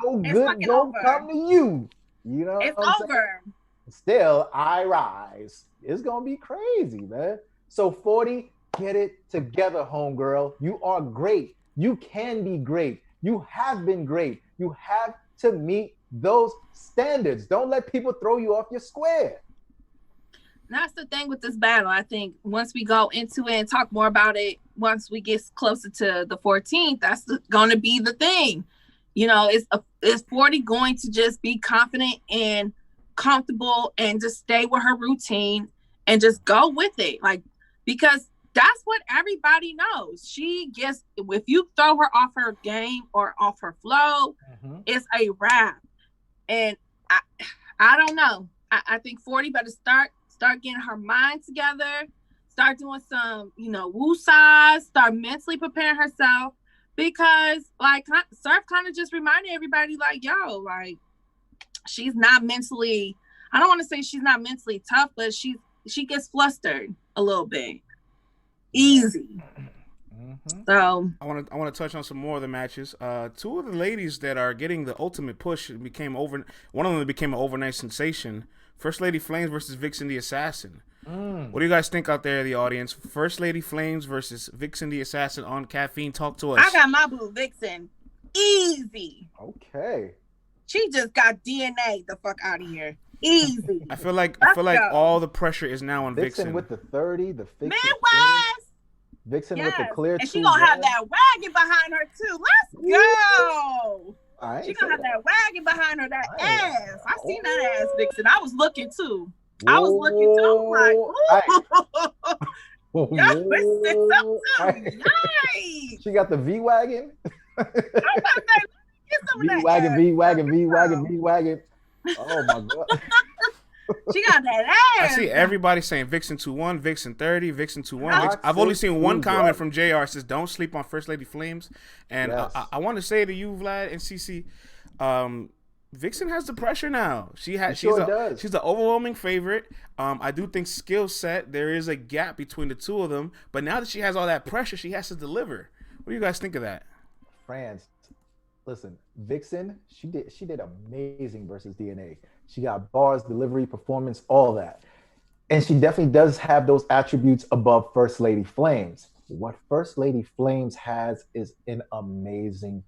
no good don't come to you. You know, it's over. Still, I rise. It's gonna be crazy, man. So 40, get it together, homegirl. You are great. You can be great. You have been great. You have to meet those standards. Don't let people throw you off your square. That's the thing with this battle. I think once we go into it and talk more about it, once we get closer to the 14th, that's going to be the thing. You know, is 40 going to just be confident and comfortable and just stay with her routine and just go with it? Like, because that's what everybody knows. She gets, if you throw her off her game or off her flow, it's a wrap. And I don't know. I think 40 better start getting her mind together, start doing some, woo-saws, start mentally preparing herself, because like Surf kind of just reminded everybody like, yo, like she's not mentally, I don't want to say she's not mentally tough, but she gets flustered a little bit. Easy. So I want to touch on some more of the matches. Two of the ladies that are getting the ultimate push one of them became an overnight sensation. First Lady Flames versus Vixen the Assassin. What do you guys think out there in the audience? First Lady Flames versus Vixen the Assassin on Caffeine. Talk to us. I got my boo Vixen. Easy. Okay. She just got DNA the fuck out of here. Easy. I feel like all the pressure is now on Vixen. Vixen with the 30, the 50. Midwest. Vixen with the clear. And she gonna have that wagon behind her too. Let's go. She gonna have that wagon behind her, that ass. I seen that ass, Vixen. I was looking too. I was looking too. I'm like, ooh. Y'all twisted up too. Nice. She got the V wagon. V-wagon, V-wagon, V-wagon, V-wagon. Oh my God. She got that ass. I see everybody saying Vixen 2-1, Vixen 30, Vixen 2-1. I've only seen one comment from JR says don't sleep on First Lady Flames. And I want to say to you, Vlad and Cece, Vixen has the pressure now. She's the overwhelming favorite. I do think skill set, there is a gap between the two of them. But now that she has all that pressure, she has to deliver. What do you guys think of that? Franz, listen, Vixen, she did amazing versus DNA. She got bars, delivery, performance, all that. And she definitely does have those attributes above First Lady Flames. What First Lady Flames has is an amazing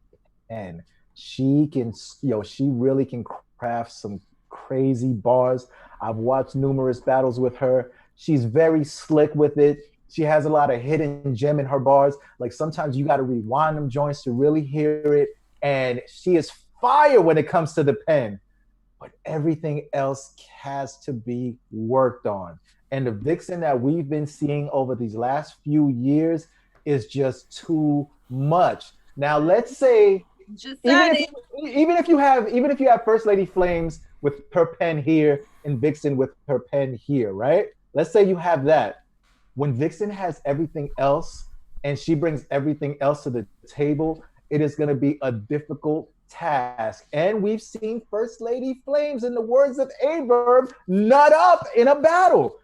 pen. She can, she really can craft some crazy bars. I've watched numerous battles with her. She's very slick with it. She has a lot of hidden gem in her bars. Like sometimes you got to rewind them joints to really hear it. And she is fire when it comes to the pen. But everything else has to be worked on. And the Vixen that we've been seeing over these last few years is just too much. Now, let's say, even if you have First Lady Flames with her pen here and Vixen with her pen here, right? Let's say you have that. When Vixen has everything else and she brings everything else to the table, it is going to be a difficult task. And we've seen First Lady Flames, in the words of Averb, nut up in a battle.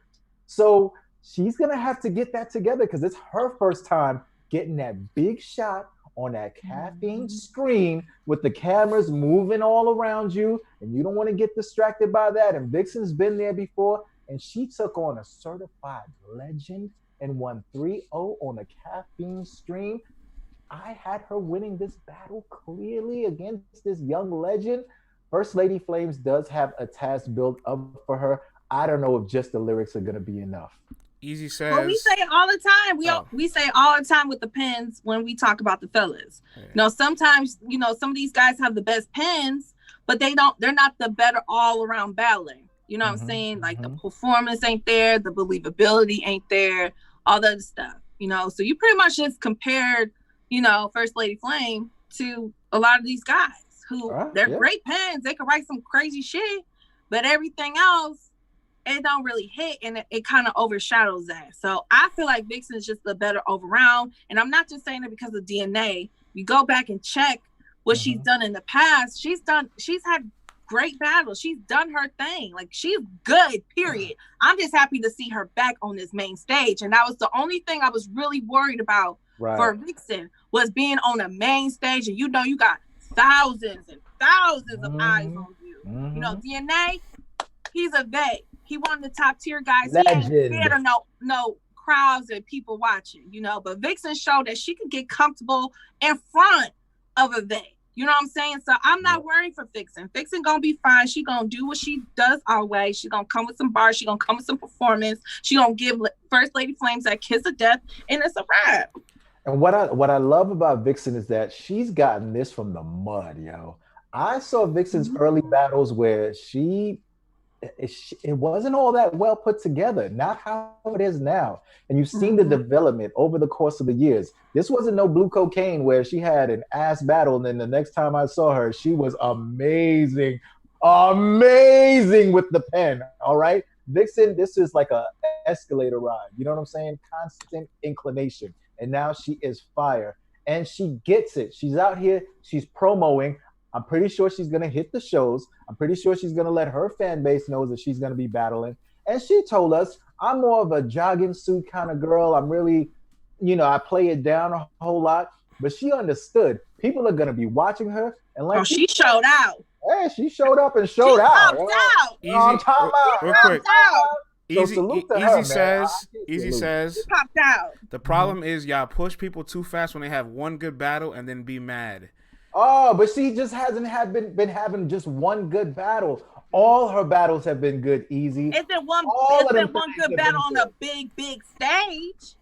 So she's going to have to get that together because it's her first time getting that big shot on that caffeine screen with the cameras moving all around you. And you don't want to get distracted by that. And Vixen's been there before. And she took on a certified legend and won 3-0 on a caffeine stream. I had her winning this battle clearly against this young legend. First Lady Flames does have a task built up for her. I don't know if just the lyrics are going to be enough. Easy says. Well, we say it all the time. We say it all the time with the pens when we talk about the fellas. Yeah. Sometimes, some of these guys have the best pens, but they're not the better all around battling. You know what I'm saying? Like the performance ain't there, the believability ain't there, all that other stuff. So you pretty much just compared, First Lady Flame to a lot of these guys who they're great pens. They can write some crazy shit, but everything else, it don't really hit, and it kind of overshadows that. So I feel like Vixen is just the better overall. And I'm not just saying it because of DNA. You go back and check what she's done in the past. She's had great battles. She's done her thing. Like, she's good, period. I'm just happy to see her back on this main stage. And that was the only thing I was really worried about for Vixen, was being on a main stage. And you got thousands and thousands of eyes on you. DNA, he's a vet. He one of the top tier guys. Legend. He ain't scared of no crowds and people watching, But Vixen showed that she could get comfortable in front of a vet. You know what I'm saying? So I'm not worried for Vixen. Vixen gonna be fine. She gonna do what she does always. She gonna come with some bars. She gonna come with some performance. She gonna give First Lady Flames that kiss of death, and it's a wrap. And what I love about Vixen is that she's gotten this from the mud, yo. I saw Vixen's early battles where it wasn't all that well put together, not how it is now. And you've seen the development over the course of the years. This wasn't no blue cocaine where she had an ass battle, and then the next time I saw her, she was amazing with the pen, all right? Vixen, this is like a escalator ride, you know what I'm saying? Constant inclination. And now she is fire, and she gets it. She's out here, she's promoing. I'm pretty sure she's going to hit the shows. I'm pretty sure she's going to let her fan base know that she's going to be battling. And she told us, I'm more of a jogging suit kind of girl. I'm really, I play it down a whole lot. But she understood. People are going to be watching her. And she showed out. Hey, she showed up and showed out. Easy, I'm talking about. Real quick. Easy says. She popped out. The problem is y'all push people too fast when they have one good battle and then be mad. Oh, but she just hasn't been having just one good battle. All her battles have been good, Easy. Is there one good battle on a big stage?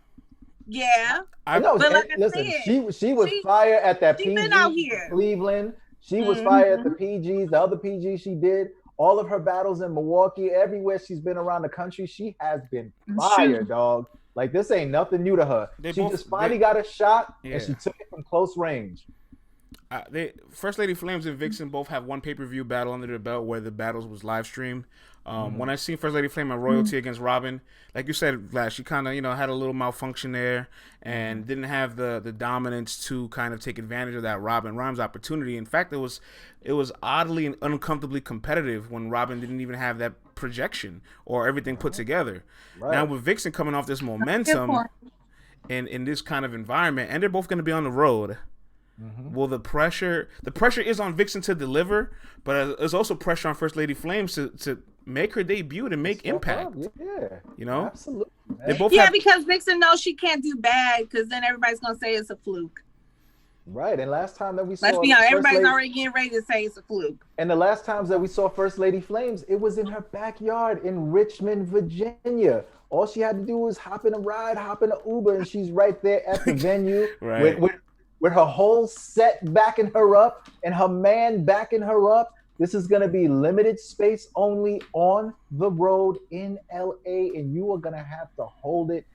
Yeah. I know. Listen, she was fire at that PG out here. Cleveland. She was fire at the PGs, the other PGs she did. All of her battles in Milwaukee, everywhere she's been around the country, she has been fire, dog. Like, this ain't nothing new to her. She just finally got a shot, and she took it from close range. First Lady Flames and Vixen both have one pay-per-view battle under their belt where the battles was live streamed. When I seen First Lady Flame and Royalty against Robin, like you said, Vlad, she kind of had a little malfunction there and didn't have the dominance to kind of take advantage of that Robin Rhymes opportunity. In fact, it was oddly and uncomfortably competitive when Robin didn't even have that projection or everything put together. Right. Now with Vixen coming off this momentum in this kind of environment, and they're both going to be on the road. Well, the pressure is on Vixen to deliver, but there's also pressure on First Lady Flames to make her debut and make impact. Yeah, absolutely. They both because Vixen knows she can't do bad, because then everybody's gonna say it's a fluke. Right, and last time that we saw, let's be honest, everybody's already getting ready to say it's a fluke. And the last times that we saw First Lady Flames, it was in her backyard in Richmond, Virginia. All she had to do was hop in a ride, hop in an Uber, and she's right there at the venue with her whole set backing her up and her man backing her up. This is going to be limited space only on the road in LA, and you are going to have to hold it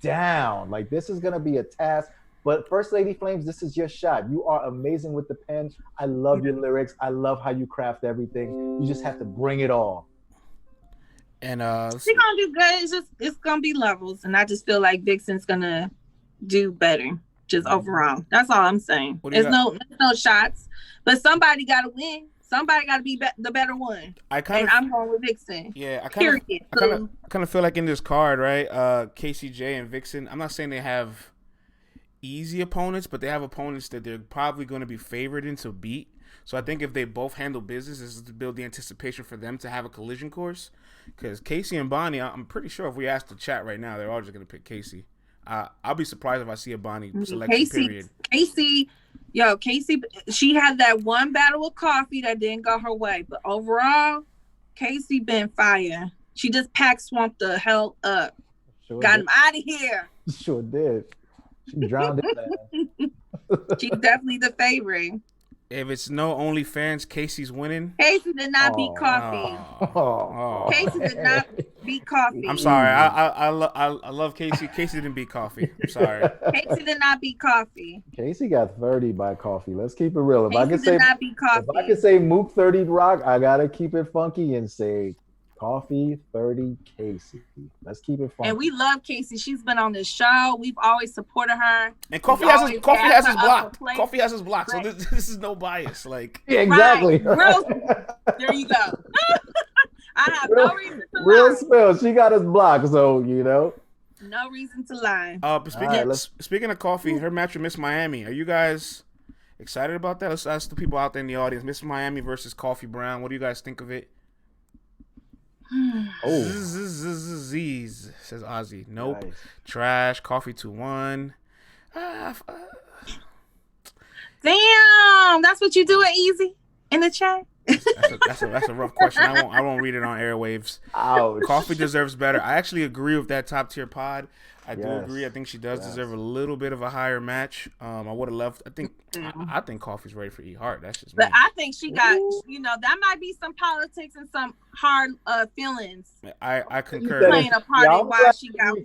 down. Like, this is going to be a task. But First Lady Flames, this is your shot. You are amazing with the pen. I love your lyrics. I love how you craft everything. You just have to bring it all. And she's gonna do good. It's gonna be levels, and I just feel like Vixen's gonna do better. Just overall, that's all I'm saying. There's no shots, but somebody got to win. Somebody got to be the better one. I'm going with Vixen. Yeah, I kind of feel like in this card, right? KCJ and Vixen. I'm not saying they have easy opponents, but they have opponents that they're probably going to be favored in to beat. So I think if they both handle business, this is to build the anticipation for them to have a collision course. Because Casey and Bonnie, I'm pretty sure if we ask the chat right now, they're all just going to pick Casey. I'll be surprised if I see a Bonnie selection period. Casey, she had that one battle with Coffee that didn't go her way. But overall, Casey been fire. She just pack swamped the hell up. Got him out of here. Sure did. She drowned it. She's definitely the favorite. If it's no OnlyFans, Casey's winning. Casey did not beat Coffee. Casey did not beat Coffee. I'm sorry. I love Casey. Casey didn't beat Coffee. I'm sorry. Casey did not beat Coffee. Casey got 30 by Coffee. Let's keep it real. If I can say Mook 30 Roc, I gotta keep it funky and say Coffee 30 Casey. Let's keep it funky. And we love Casey. She's been on this show. We've always supported her. And Coffee has his block. Coffee has his block. So this is no bias. Like, yeah, exactly. There you go. I have no reason to lie. Real spill. She got his block, so no reason to lie. Speaking of Coffee, her match with Miss Miami. Are you guys excited about that? Let's ask the people out there in the audience. Miss Miami versus Coffee Brown. What do you guys think of it? Z's says Ozzy. Nope. Nice. Trash. Coffee 2-1. Damn, that's what you do at Easy in the chat. That's a rough question. I won't read it on airwaves. Ouch. Coffee deserves better. I actually agree with that top tier pod. I do agree. I think she does deserve a little bit of a higher match. I would have left. I think Coffee's ready for E Hart. That's just me. But I think she got. That might be some politics and some hard feelings. I concur. Playing a part in why she got.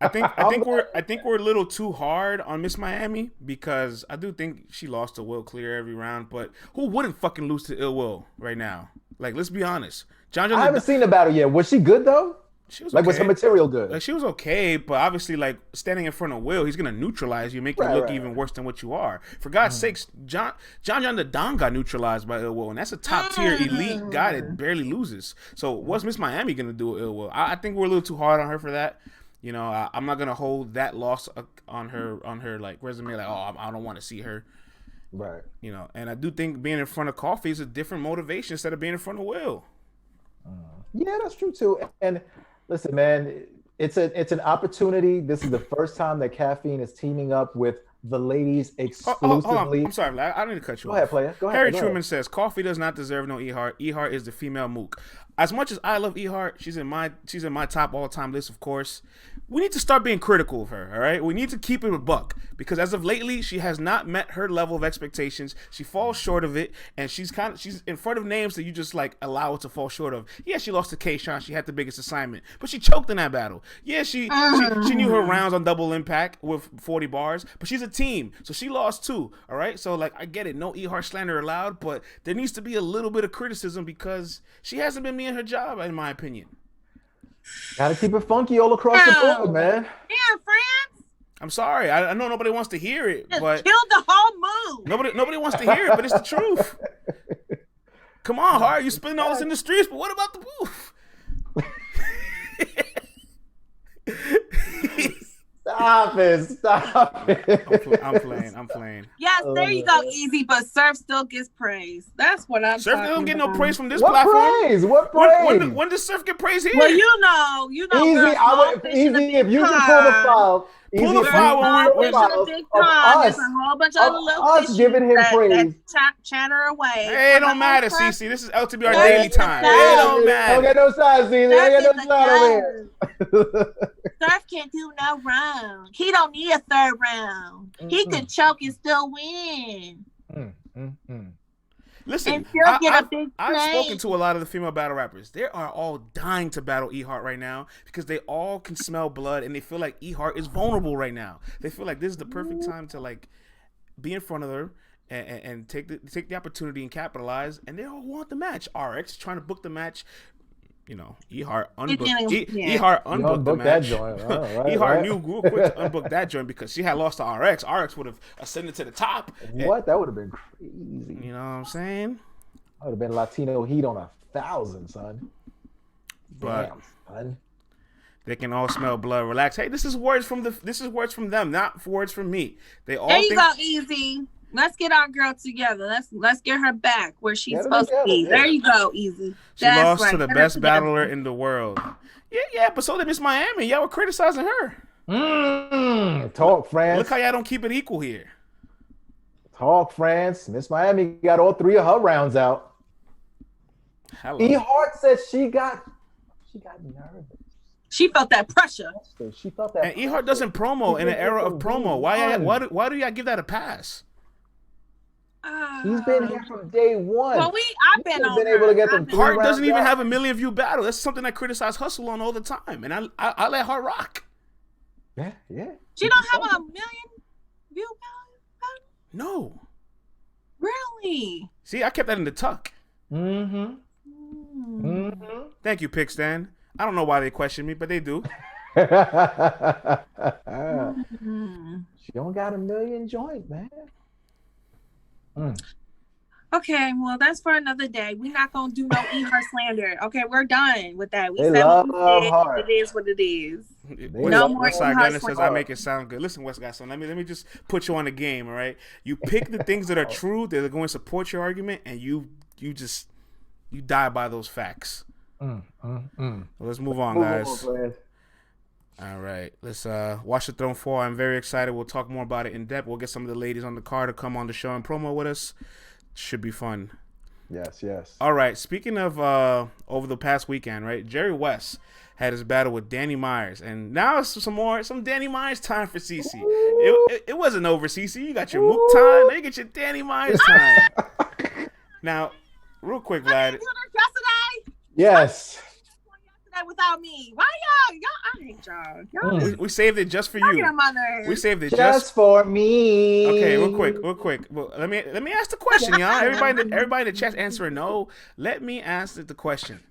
I think we're a little too hard on Miss Miami because I do think she lost to Will Clear every round. But who wouldn't fucking lose to Ill Will right now? Like, let's be honest. I haven't seen the battle yet. Was she good though? She was was her material good? Like, she was okay, but obviously, like, standing in front of Will, he's gonna neutralize you, make you look even worse than what you are. For God's sakes, John the Don got neutralized by Ill Will, and that's a top tier elite guy that barely loses. So what's Miss Miami gonna do with Ill Will? I think we're a little too hard on her for that. I'm not gonna hold that loss on her like resume. Like, I don't want to see her. Right. And I do think being in front of Coffee is a different motivation instead of being in front of Will. Yeah, that's true too. And listen, man, it's an opportunity. This is the first time that Caffeine is teaming up with the ladies exclusively. Hold on. I'm sorry, I don't need to cut you off. Go ahead, player. Go ahead. Harry Truman says Coffee does not deserve no E Hart. E Hart is the female Mook. As much as I love E Hart, she's in my top all-time list, of course. We need to start being critical of her, all right? We need to keep it a buck because as of lately, she has not met her level of expectations. She falls short of it, and she's in front of names that you just like allow her to fall short of. Yeah, she lost to K-Shine. She had the biggest assignment, but she choked in that battle. Yeah, she knew her rounds on Double Impact with 40 bars, but she's a team, so she lost too. All right, so like I get it, no E Heart slander allowed, but there needs to be a little bit of criticism because she hasn't been meeting her job, in my opinion. Gotta keep it funky all across the board, man. Yeah, France. I'm sorry, I know nobody wants to hear it, but killed the whole move. Nobody wants to hear it, but it's the truth. Come on, Hart, you spending all this in the streets, but what about the booth? Stop it. I'm playing. Yes, there you go, Easy, but Surf still gets praise. That's what I'm Surf talking don't get about. no praise from this What platform. What praise? When does Surf get praise here? Well, you know. Easy, if you can pull the file. Pull the file when we're big time. There's a whole bunch of little giving him praise. That chatter away. Hey, it don't matter, Cece. This is LTBR Daily time. It don't matter. Don't get no size, Cece. Don't get no side over here. Surf can't do no wrong. He don't need a third round. He could choke and still win. Listen, I've spoken to a lot of the female battle rappers. They are all dying to battle E Heart right now because they all can smell blood and they feel like E Heart is vulnerable right now. They feel like this is the perfect time to like be in front of her and take the opportunity and capitalize. And they all want the match. RX trying to book the match. You know, E Heart unbooked. E Heart unbooked the match. That joint. Right, E Heart knew real quick to unbook that joint because she had lost to RX. RX would have ascended to the top. What? That would have been crazy. You know what I'm saying? That would have been Latino heat on 1,000, son. But damn, son. They can all smell blood. Relax. Hey, this is words from them, not words from me. They all. There you go, Easy. Let's get our girl together. Let's get her back where she's supposed to be. There you go, Easy. She lost to the best battler in the world. Yeah, but so did Miss Miami. Y'all were criticizing her. Talk, France. Look how y'all don't keep it equal here. Talk, France. Miss Miami got all 3 of her rounds out. Hello. E Heart said she got nervous. She felt that pressure. She felt that. And E Heart doesn't promo in an era of promo. Why do y'all give that a pass? He's been here from day one. Well, I've been able to get them. Hart doesn't even have a 1 million view battle. That's something I criticize Hustle on all the time, and I let Hart rock. Yeah. She don't have a 1 million view battle. No. Really? See, I kept that in the tuck. Thank you, Pickstan. I don't know why they question me, but they do. She don't got 1 million joints, man. Okay, well, that's for another day. We're not gonna do no E Heart slander. Okay, we're done with that. We said what we did. It is what it is. No more Westside Gunner says I make it sound good. Listen, Westside son, let me just put you on the game, all right? You pick the things that are true, that are going to support your argument, and you die by those facts. Well, let's move on, guys. All right, let's Watch the Throne 4. I'm very excited. We'll talk more about it in depth. We'll get some of the ladies on the card to come on the show and promo with us. Should be fun. Yes. All right, speaking of over the past weekend, right? Jerry Wess had his battle with Danny Myers, and now it's some Danny Myers time for Cece. It wasn't over, Cece. You got your Mook time. Now you get your Danny Myers time. Now, real quick, Vlad. Yesterday? Yes. Without me, why y'all? I hate y'all. We saved it just for you. We saved it just for me. Okay, real quick. Well, let me ask the question, y'all. Everybody in the chat answering no. Let me ask the question.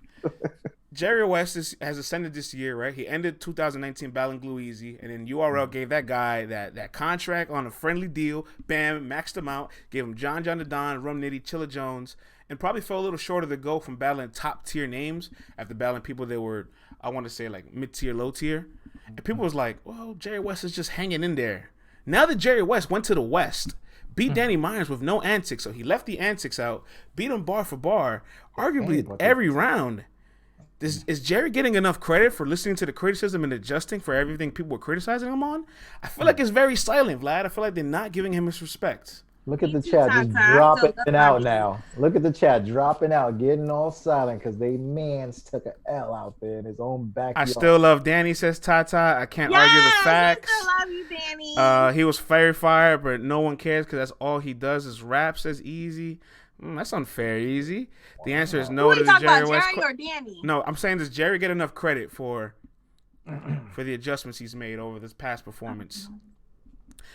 Jerry Wess has ascended this year, right? He ended 2019 battling Glue Easy, and then URL gave that guy that contract on a friendly deal. Bam, maxed him out. Gave him John the Don, Rum Nitty, Chilla Jones. And probably fell a little short of the goal from battling top tier names after battling people that were, I want to say, like mid tier, low tier. And people was like, well, Jerry Wess is just hanging in there. Now that Jerry Wess went to the West, beat Danny Myers with no antics, so he left the antics out, beat him bar for bar, arguably every round. Is Jerry getting enough credit for listening to the criticism and adjusting for everything people were criticizing him on? I feel like it's very silent, Vlad. I feel like they're not giving him his respect. Look at the chat just dropping out now. Look at the chat dropping out, getting all silent because they mans took an L out there in his own backyard. I still love Danny, says Tata. I can't argue the facts. I still love you, Danny. He was very fire, but no one cares because that's all he does is rap, says Easy. That's unfair, Easy. The answer is no. Who are you talking about, Jerry or Danny? No, I'm saying, does Jerry get enough credit for the adjustments he's made over this past performance?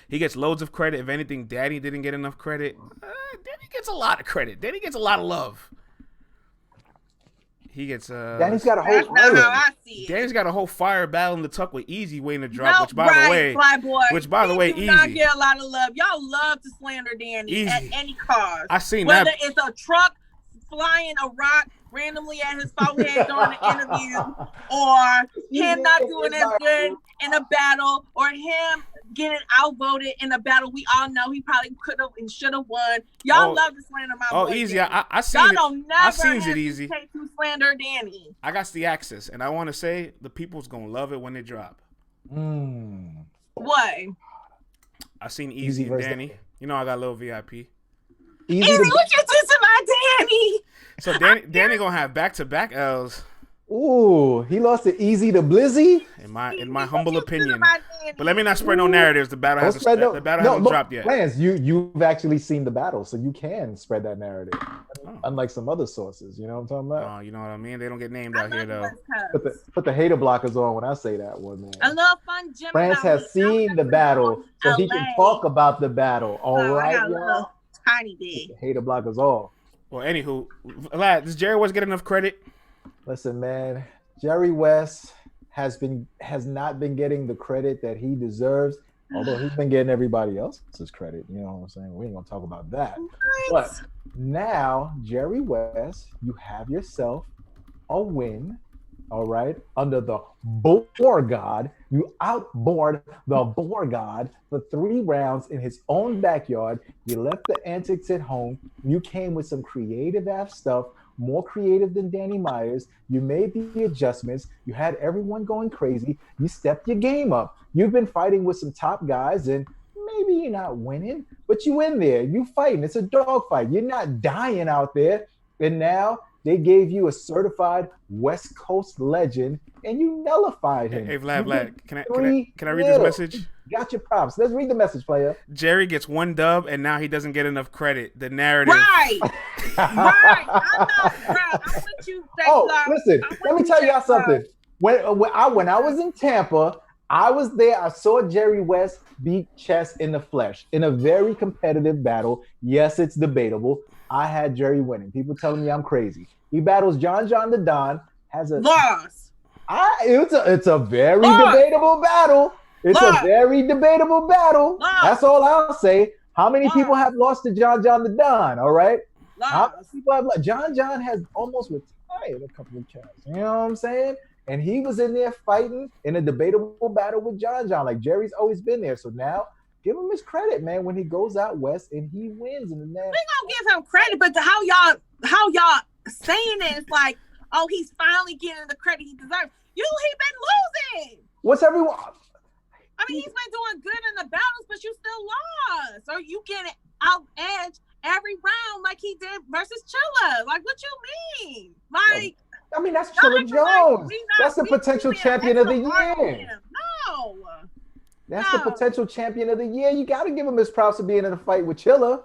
He gets loads of credit. If anything, Danny didn't get enough credit. Danny gets a lot of credit. Danny gets a lot of love. He gets Danny's got a whole That's not how I see it. Danny's got a whole fire battle in the tuck with Easy waiting to drop, No, which by the way, do not get a lot of love. Y'all love to slander Danny at any cause. I seen whether that. It's a truck flying a rock randomly at his forehead during an interview, or him not doing as good in a battle, or him getting outvoted in a battle. We all know he probably could have and should have won. Y'all love to slander my boy. Easy. Danny. I seen y'all it. don't never I seen it Easy. To slander Danny. I got the access, and I want to say the people's gonna love it when they drop. What? I seen Easy and Danny. You know I got a little VIP. Easy, what you do to my Danny? So Danny gonna have back-to-back L's. Ooh, he lost to Easy to Blizzy. In my humble opinion. But let me not spread no narratives. The battle hasn't dropped yet. Lance, you've actually seen the battle, so you can spread that narrative. Unlike some other sources, you know what I'm talking about? Oh, you know what I mean? They don't get named out here though. Put the hater blockers on when I say that one, man. I love fun Jim. France has seen the battle, so he can talk about the battle. All right, y'all. Tiny big. Hater blockers all. Well, anywho, does Jerry Wess get enough credit? Listen, man, Jerry Wess has not been getting the credit that he deserves, although he's been getting everybody else's credit. You know what I'm saying? We ain't gonna talk about that. What? But now, Jerry Wess, you have yourself a win. All right, under the Boar God, you outboard the Boar God for 3 rounds in his own backyard. You left the antics at home. You came with some creative ass stuff, more creative than Danny Myers. You made the adjustments. You had everyone going crazy. You stepped your game up. You've been fighting with some top guys, and maybe you're not winning, but you in there. You fighting. It's a dogfight. You're not dying out there. And now they gave you a certified West Coast legend, and you nullified him. Hey, Vlad, can I read this message? Got your props. Let's read the message, player. Jerry gets 1 dub, and now he doesn't get enough credit. The narrative. Right. I'm with you. Listen. Let me tell y'all something. When I was in Tampa, I was there. I saw Jerry Wess beat Chess in the flesh in a very competitive battle. Yes, it's debatable. I had Jerry winning. People telling me I'm crazy. He battles John the Don. Has a loss. It's a very debatable battle. It's a very debatable battle. That's all I'll say. How many people have lost to John the Don? All right. How many people have lost? John has almost retired a couple of times. You know what I'm saying? And he was in there fighting in a debatable battle with John. Like Jerry's always been there. So now, give him his credit, man. When he goes out west and he wins, and then we gonna give him credit, but how y'all saying it is like, oh, he's finally getting the credit he deserves. He been losing. What's everyone? I mean, he's been doing good in the battles, but you still lost. Or you getting out edge every round like he did versus Chilla. Like, what you mean? Like, I mean, that's Chilla Jones. That's the potential champion of the year. No. That's the potential champion of the year. You got to give him his props for being in a fight with Chilla.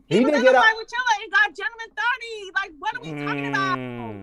He was in a fight with Chilla and got gentleman 30. Like, what are we talking about?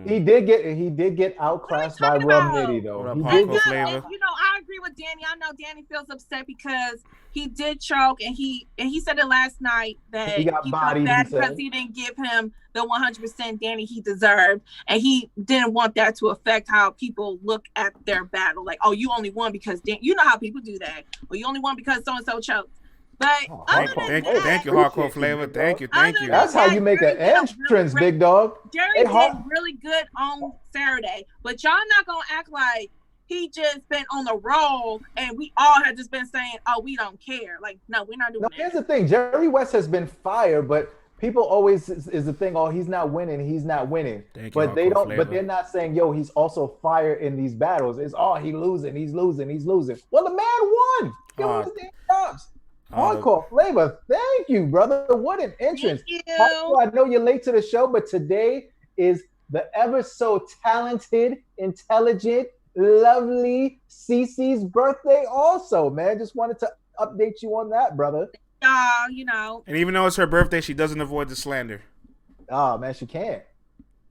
He did get outclassed by Rob Nitty, though. You know, I agree with Danny. I know Danny feels upset because he did choke, and he said it last night that he felt bad because he didn't give him the 100% Danny he deserved, and he didn't want that to affect how people look at their battle. Like, oh, you only won because you know how people do that, or you only won because so and so choked. But thank you, Hardcore Flavor. Thank you. That's how you make an entrance, big dog. Jerry did really good on Saturday, but y'all not gonna act like he just been on the roll and we all have just been saying, "Oh, we don't care." Like, no, we're not doing that. Here's the thing: Jerry Wess has been fire, but people always is the thing. Oh, he's not winning. He's not winning. But they don't. But they're not saying, "Yo, he's also fire in these battles." It's he's losing. Well, the man won. Give him his damn props. Hardcore Flavor, thank you, brother. What an entrance. I know you're late to the show, but today is the ever so talented, intelligent, lovely Cece's birthday also, man. Just wanted to update you on that, brother. You know. And even though it's her birthday, she doesn't avoid the slander. Oh, man, she can't.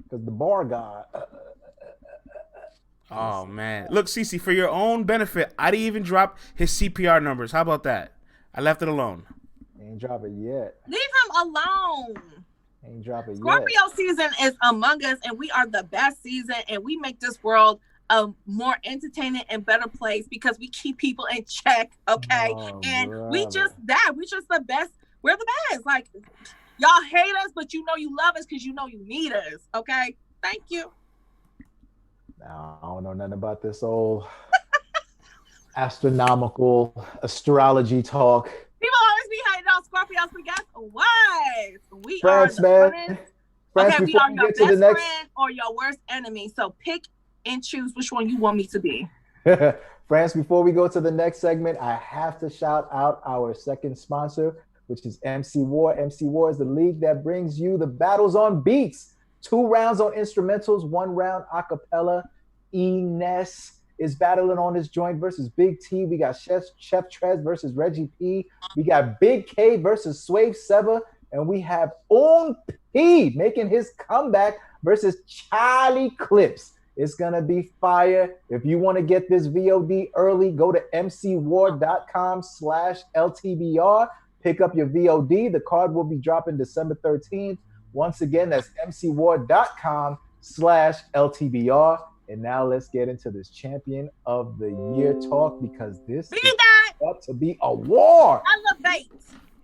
Because the bar god. Oh, man. Look, Cece, for your own benefit, I didn't even drop his CPR numbers. How about that? I left it alone. Ain't drop it yet. Leave him alone. Ain't drop it yet. Scorpio season is among us, and we are the best season, and we make this world a more entertaining and better place because we keep people in check, okay? We just the best. We're the best. Like, y'all hate us, but you know you love us because you know you need us, okay? Thank you. Now, I don't know nothing about this old astronomical astrology talk. People always be hating on Scorpios, but guess what? We France, are the man. France, okay, we are your best friend or your worst enemy. So pick and choose which one you want me to be. France, before we go to the next segment, I have to shout out our second sponsor, which is MC War. MC War is the league that brings you the battles on beats. 2 rounds on instrumentals, 1 round a cappella. Ness is battling on this joint versus Big T. We got Chef Trez versus Reggie P. We got Big K versus Swave Seva. And we have On P making his comeback versus Charlie Clips. It's going to be fire. If you want to get this VOD early, go to mcwar.com/LTBR. Pick up your VOD. The card will be dropping December 13th. Once again, that's mcwar.com/LTBR. And now let's get into this Champion of the Year talk because this is about to be a war. Elevate.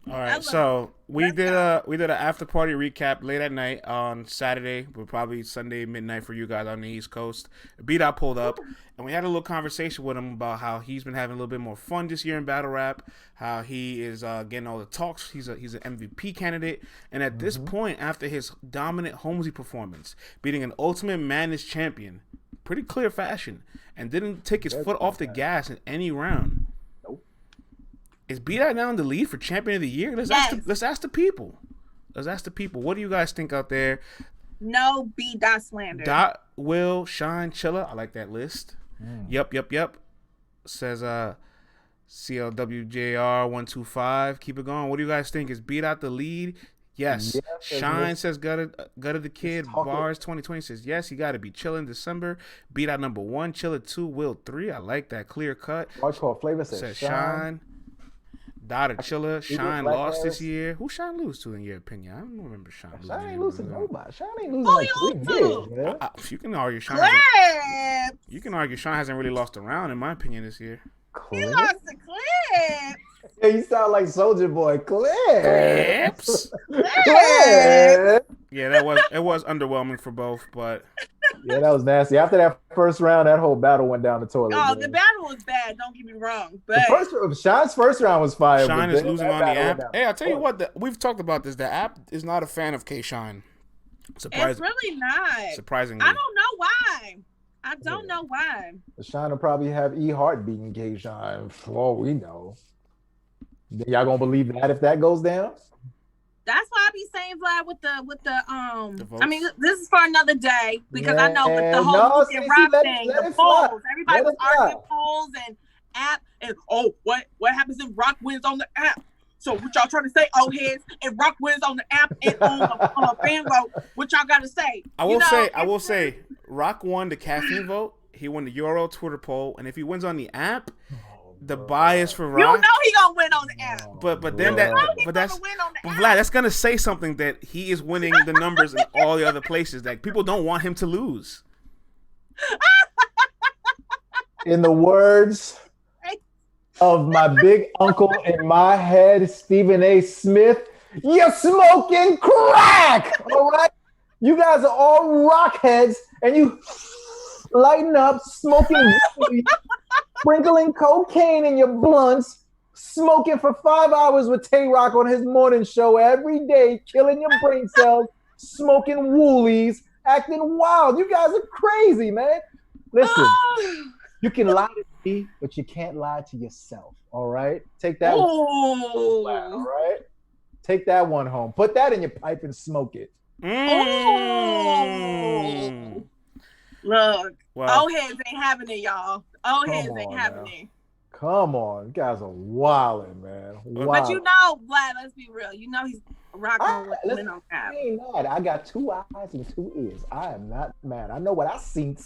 All right, so we did an after party recap late at night on Saturday, but probably Sunday midnight for you guys on the East Coast. B-Dot pulled up, and we had a little conversation with him about how he's been having a little bit more fun this year in battle rap, how he is getting all the talks. He's an MVP candidate, and at this point, after his dominant Holmesy performance, beating an Ultimate Madness champion, pretty clear fashion, and didn't take his foot off the gas in any round. Is B-Dot now in the lead for Champion of the Year? Let's ask the people. What do you guys think out there? No B-Dot slander. Dot, Will, Shine, Chilla. I like that list. Yep. Says CLWJR125. Keep it going. What do you guys think? Is B-Dot the lead? Yes. Shine says Gutted the Kid. Bars 2020 says yes. You got to be Chilla in December. B-Dot number 1. Chilla 2. Will 3. I like that clear cut. Hardcore Flavor says Shine. Dot Chilla. Shine lost this year. Who Shine lose to in your opinion? I don't remember Shine losing. Shine ain't losing nobody. Shine ain't losing like 3 years, man. You can argue Shine. Shine hasn't really lost a round in my opinion this year. He lost the clip. Yeah, you sound like Soldier Boy. Clips. Yeah, it was underwhelming for both, but yeah, that was nasty. After that first round, that whole battle went down the toilet. Oh, the battle was bad. Don't get me wrong, but Shine's first round was fire. Shine is losing on the app. Hey, I'll tell you what. We've talked about this. The app is not a fan of K Shine. It's really not. Surprisingly, I don't know why. I don't know why. Shine will probably have E Hart beating K Shine for all we know. Y'all gonna believe that if that goes down? That's why I be saying, Vlad, with the I mean, this is for another day because I know with the whole Mook and Rock thing, the polls, everybody was arguing polls and app and what happens if Rock wins on the app? So what y'all trying to say, old heads, if Rock wins on the app and on a fan vote, what y'all got to say? I will say, Rock won the caffeine vote. He won the Euro Twitter poll, and if he wins on the app. The bias for Rock. You know he gonna win on the app. But Vlad, that's gonna say something that he is winning the numbers in all the other places. That people don't want him to lose. In the words of my big uncle in my head, Stephen A. Smith, you're smoking crack. All right, you guys are all rock heads, and you lighten up, smoking. Sprinkling cocaine in your blunts, smoking for 5 hours with Tay Roc on his morning show every day, killing your brain cells, smoking woolies, acting wild. You guys are crazy, man. Listen, you can lie to me, but you can't lie to yourself, all right? Take that one home, all right? Take that one home. Put that in your pipe and smoke it. Look, old heads ain't having it, y'all. Old heads ain't having it. Come on, you guys are wilding, man. But you know, Vlad, let's be real. You know he's rocking with win on cap. I ain't mad. I got 2 eyes and 2 ears. I am not mad. I know what I seen.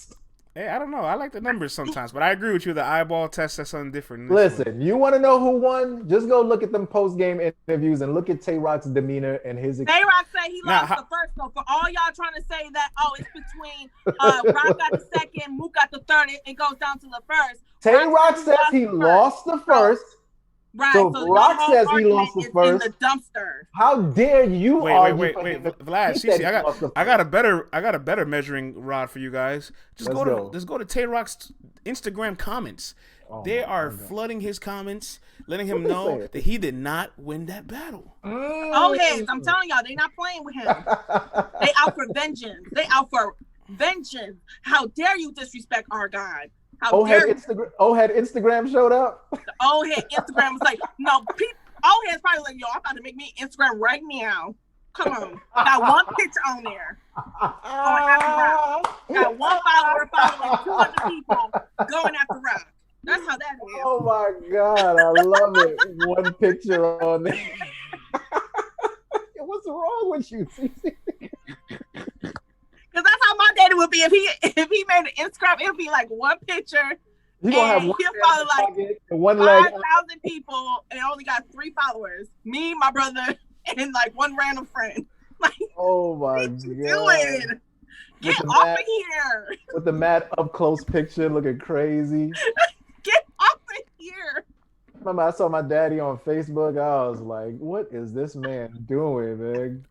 Hey, I don't know. I like the numbers sometimes, but I agree with you. The eyeball test, that's something different. Listen, you want to know who won? Just go look at them post-game interviews and look at Tay Roc's demeanor and his. Tay Roc said he lost the first. So for all y'all trying to say that, it's between Roc got the second, Mook got the third, it goes down to the first. Tay Roc says he lost the first. Right. So Roc says he lost the first. In the dumpster. How dare you wait, Vlad, Cece, I got a better measuring rod for you guys. Just go to Tay Roc's Instagram comments. They are flooding his comments, letting him know that he did not win that battle. Old heads, I'm telling y'all, they not playing with him. They out for vengeance. How dare you disrespect our God? Old head Instagram showed up. The old head Instagram was like, no, old head's probably like, yo, I'm about to make me Instagram right now. Come on. Got one picture on there. Got one follower following 200 people going after Roc. That's how that is. Oh my God, I love it. One picture on there. What's wrong with you, Cece? Because that's how my daddy would be if he made an Instagram. It would be like one picture. He'll follow like 5,000 people and only got 3 followers. Me, my brother, and like one random friend. Like, oh my God! Doing? Get off of here with the mad up close picture, looking crazy. Get off of here. Remember, I saw my daddy on Facebook. I was like, "What is this man doing, man?"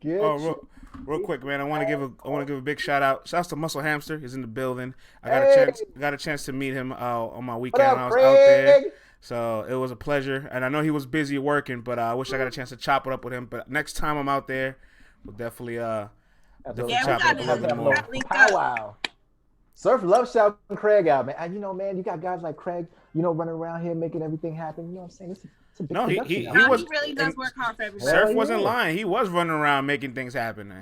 Real quick, man. I want to give a big shout out. Shouts to Muscle Hamster. He's in the building. I got a chance to meet him on my weekend when I was out there. So it was a pleasure. And I know he was busy working, but I wish I got a chance to chop it up with him. But next time I'm out there, we'll definitely chop it up more. Wow. Surf loves shouting Craig out, man. And man, you got guys like Craig, running around here making everything happen. You know what I'm saying? It's a big production. He really does work hard for everybody. Surf wasn't lying. He was running around making things happen,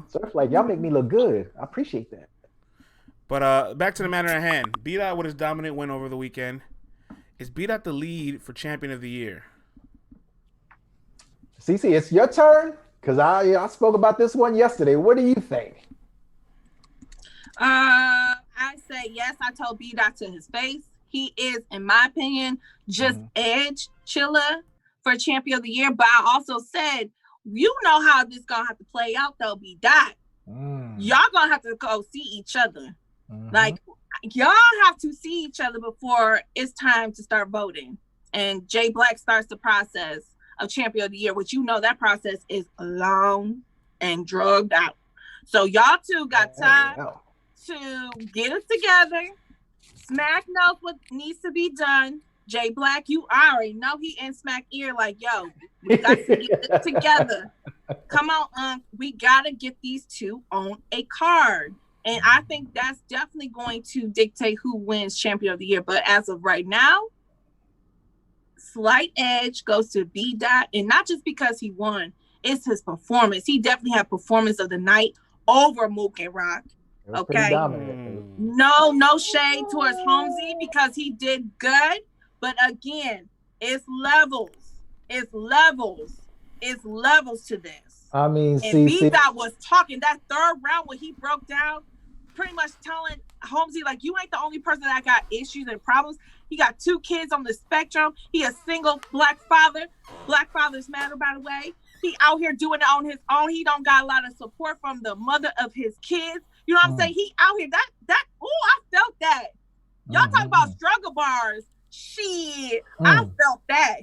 Surf like, y'all make me look good. I appreciate that. But back to the matter at hand. B-Dot with his dominant win over the weekend. Is B-Dot the lead for Champion of the Year? Cece, it's your turn, because I spoke about this one yesterday. What do you think? I say yes. I told B-Dot to his face. He is, in my opinion, just edge chiller for Champion of the Year. But I also said, you know how this gonna have to play out though, B-Dot. Y'all gonna have to go see each other. Like, y'all have to see each other before it's time to start voting. And Jay Black starts the process of Champion of the Year, which that process is long and drugged out. So y'all two got time to get it together. Smack knows what needs to be done. Jay Black, you already know he in Smack ear like, yo, we got to get it together. Come on, we got to get these two on a card. And I think that's definitely going to dictate who wins Champion of the Year. But as of right now, slight edge goes to B-Dot. And not just because he won, it's his performance. He definitely had performance of the night over Mook and Roc. Okay. No shade towards Holmesy because he did good. But again, it's levels to this. I mean, and B-Dot was talking that third round when he broke down, pretty much telling Holmesy, like, you ain't the only person that got issues and problems. He got 2 kids on the spectrum. He a single black father. Black fathers matter, by the way. He out here doing it on his own. He don't got a lot of support from the mother of his kids. You know what I'm saying? He out here. I felt that. Y'all talk about struggle bars. Shit. I felt that.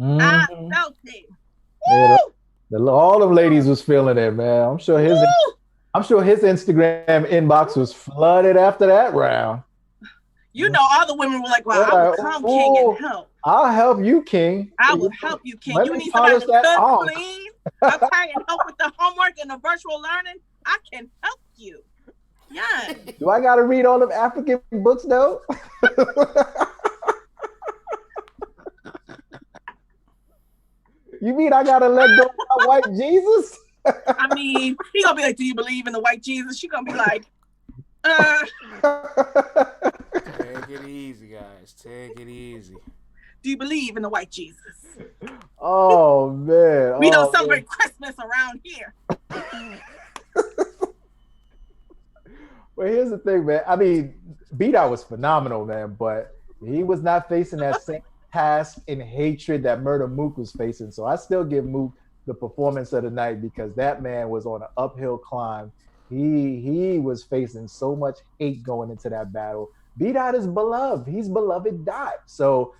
I felt it. Yeah, all them ladies was feeling it, man. I'm sure his Instagram inbox was flooded after that round. All the women were like, well, I will come, King, and help. I'll help you, King. I will help you, King. You need somebody to cook, clean, okay, and help with the homework and the virtual learning? I can help you. Yeah. Do I got to read all them African books, though? You mean I got to let go of my white Jesus? I mean, he going to be like, do you believe in the white Jesus? She going to be like, Take it easy, guys. Take it easy. Do you believe in the white Jesus? Oh, man. We don't celebrate Christmas around here. Well, here's the thing, man. I mean, B-Dot was phenomenal, man, but he was not facing that same task and hatred that Murder Mook was facing. So I still give Mook the performance of the night because that man was on an uphill climb. He was facing so much hate going into that battle. B-Dot is beloved. He's beloved Dot. So,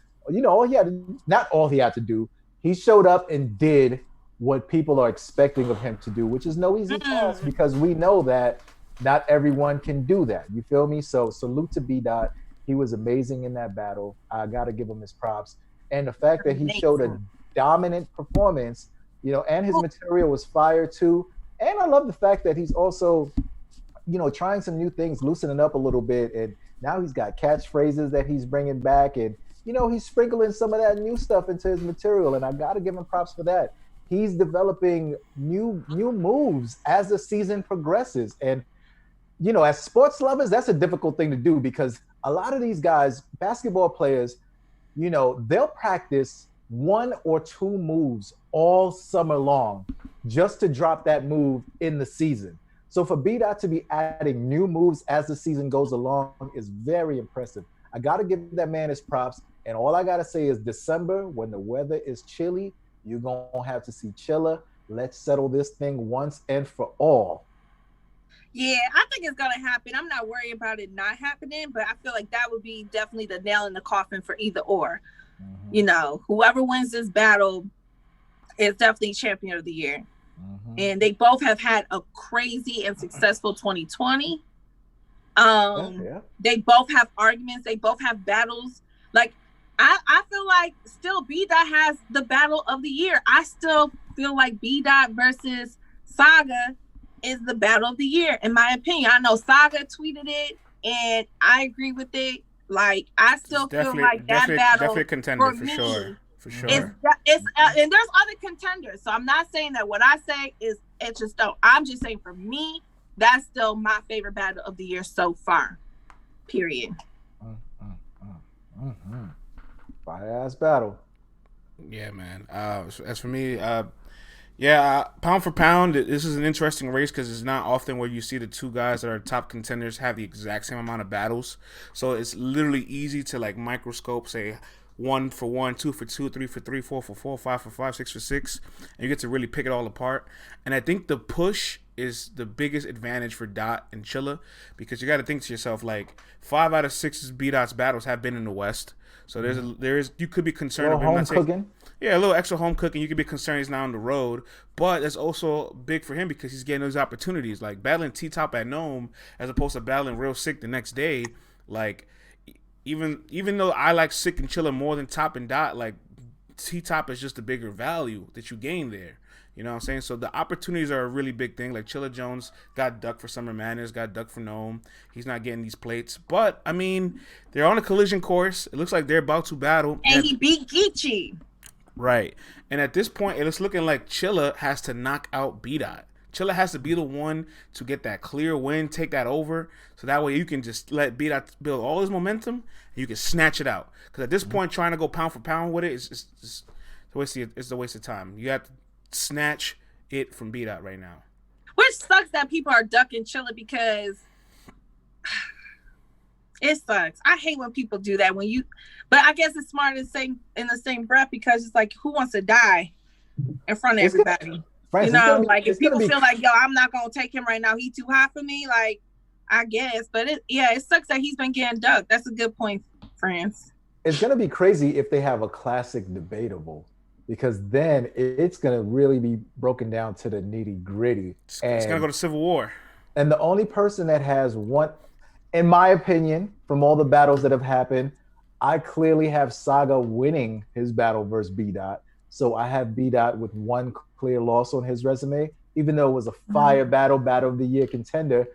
all he had to, not all he had to do, he showed up and did what people are expecting of him to do, which is no easy task because we know that not everyone can do that. You feel me? So salute to B Dot. He was amazing in that battle. I got to give him his props. And the fact that he showed a dominant performance, and his material was fire too. And I love the fact that he's also, trying some new things, loosening up a little bit. And now he's got catchphrases that he's bringing back. And, he's sprinkling some of that new stuff into his material. And I got to give him props for that. He's developing new moves as the season progresses. And as sports lovers, that's a difficult thing to do because a lot of these guys, basketball players, they'll practice 1 or 2 moves all summer long just to drop that move in the season. So for B-Dot to be adding new moves as the season goes along is very impressive. I got to give that man his props. And all I got to say is December, when the weather is chilly, you're going to have to see Chilla. Let's settle this thing once and for all. Yeah, I think it's going to happen. I'm not worried about it not happening, but I feel like that would be definitely the nail in the coffin for either or. Mm-hmm. Whoever wins this battle is definitely champion of the year. Mm-hmm. And they both have had a crazy and successful 2020. They both have arguments. They both have battles. Like, I feel like still B-Dot has the battle of the year. I still feel like B-Dot versus Saga is the battle of the year, in my opinion. I know Saga tweeted it, and I agree with it. Like, I still feel like that battle definitely a contender for sure. For sure. It's and there's other contenders, so I'm not saying that what I say is it's just don't. I'm just saying for me, that's still my favorite battle of the year so far. Period. Fire ass battle. Yeah, man. As for me, pound for pound, this is an interesting race because it's not often where you see the two guys that are top contenders have the exact same amount of battles. So it's literally easy to like microscope, say 1 for 1, 2 for 2, 3 for 3, 4 for 4, 5 for 5, 6 for 6, and you get to really pick it all apart. And I think the push is the biggest advantage for Dot and Chilla because you got to think to yourself like 5 out of 6 B-Dot's battles have been in the West. So there's you could be concerned about home cooking. Yeah, a little extra home cooking. You could be concerned he's not on the road, but that's also big for him because he's getting those opportunities, like battling T-Top at Nome as opposed to battling Real Sick the next day. Like even though I like Sick and Chilla more than Top and Dot, like T-Top is just a bigger value that you gain there. You know what I'm saying? So the opportunities are a really big thing. Like Chilla Jones got ducked for Summer Madness, got ducked for Nome. He's not getting these plates. But, I mean, they're on a collision course. It looks like they're about to battle. And he beat Geechee. Right. And at this point, it's looking like Chilla has to knock out B-Dot. Chilla has to be the one to get that clear win, take that over. So that way you can just let B-Dot build all his momentum and you can snatch it out. Because at this point, trying to go pound for pound with it is a waste of time. You have to snatch it from B-Dot right now. Which sucks that people are ducking Chilla because it sucks. I hate when people do that but I guess it's smart to say in the same breath because it's like, who wants to die in front of everybody? If people feel like, yo, I'm not gonna take him right now, he too hot for me, like, I guess. But it sucks that he's been getting ducked. That's a good point, friends. It's gonna be crazy if they have a classic debatable. Because then it's going to really be broken down to the nitty gritty. It's going to go to Civil War. And the only person that has one, in my opinion, from all the battles that have happened, I clearly have Saga winning his battle versus B-Dot. So I have B-Dot with one clear loss on his resume, even though it was a fire battle of the year contender.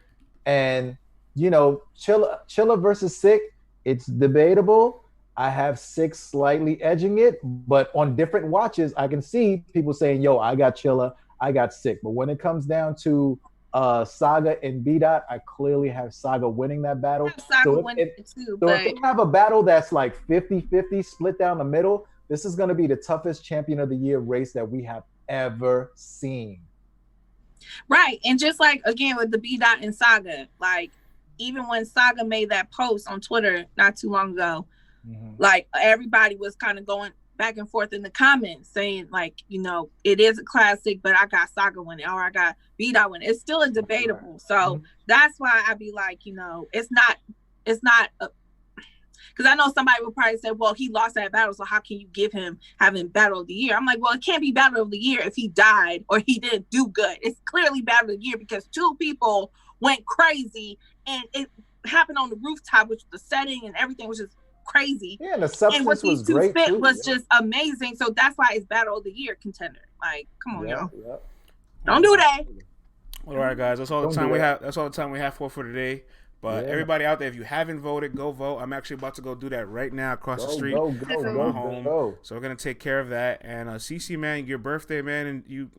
And, Chilla versus Sick, it's debatable. I have Sick slightly edging it, but on different watches, I can see people saying, yo, I got Chilla, I got Sick. But when it comes down to Saga and B-Dot, I clearly have Saga winning that battle. If they have a battle that's like 50-50 split down the middle, this is going to be the toughest champion of the year race that we have ever seen. Right. And just like, again, with the B-Dot and Saga, like, even when Saga made that post on Twitter not too long ago, like everybody was kind of going back and forth in the comments saying like, you know, it is a classic, but I got Saga winning or I got B-Dot winning. It's still a debatable. So that's why I be like, you know, it's not because I know somebody will probably say, well, he lost that battle, so how can you give him having battle of the year? I'm like, well, it can't be battle of the year if he died or he didn't do good. It's clearly battle of the year because two people went crazy and it happened on the rooftop, which the setting and everything was just crazy. Yeah, and the substance was great too. Was just amazing. So that's why it's battle of the year contender. Like, come on, y'all. Don't do that. All right, guys. That's all the time we have. That's all the time we have for today. But everybody out there, if you haven't voted, go vote. I'm actually about to go do that right now across the street from my home. So we're gonna take care of that. And Cece, man, your birthday, man, and you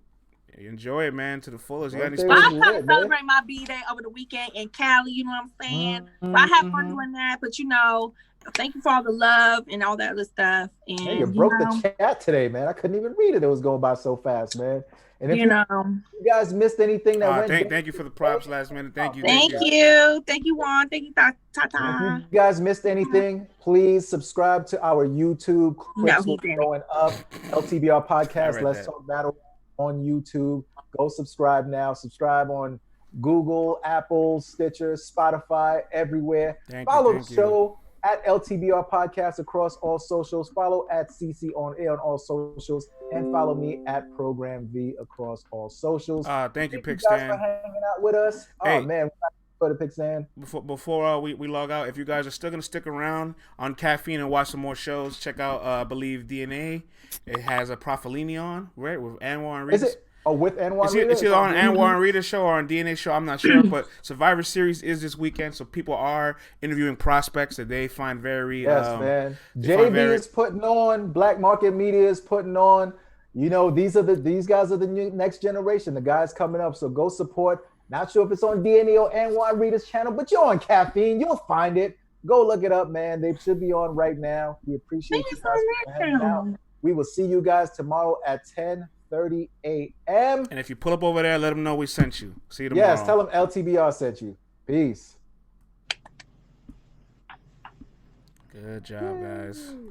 enjoy it, man, to the fullest. You got any I'm trying to celebrate my B-Day over the weekend in Cali. You know what I'm saying? So I have fun doing that. But you know, thank you for all the love and all that other stuff. And you broke the chat today, man. I couldn't even read it. It was going by so fast, man. And if you guys missed anything that went, thank you for the props last minute. Thank you, Juan. Thank you, Tata. If you guys missed anything, please subscribe to our YouTube. Clips will be going up. LTBR podcast. Let's Talk Battle on YouTube. Go subscribe now. Subscribe on Google, Apple, Stitcher, Spotify, everywhere. Follow the show at LTBR Podcast across all socials. Follow at Cece on Air on all socials. And follow me at Program V across all socials. Thank you, Pickstan. Thank you guys for hanging out with us. Hey, oh, man. Go to Pickstan. Before we log out, if you guys are still going to stick around on Caffeine and watch some more shows, check out, I believe, DNA. It has a Profilini on, right, with Anwar and Rita. Is it? Oh, with Anwar and Rita? It's either on Anwar and Rita's show or on DNA show. I'm not sure. But Survivor Series is this weekend, so people are interviewing prospects that they find very... Yes, man. JB is putting on. Black Market Media is putting on. You know, these guys are the next generation, the guys coming up. So go support. Not sure if it's on DNA or Anwar and Rita's channel, but you're on Caffeine. You'll find it. Go look it up, man. They should be on right now. We appreciate you guys for hanging out. We will see you guys tomorrow at 10:30 a.m. And if you pull up over there, let them know we sent you. See you tomorrow. Yes, tell them LTBR sent you. Peace. Good job, guys.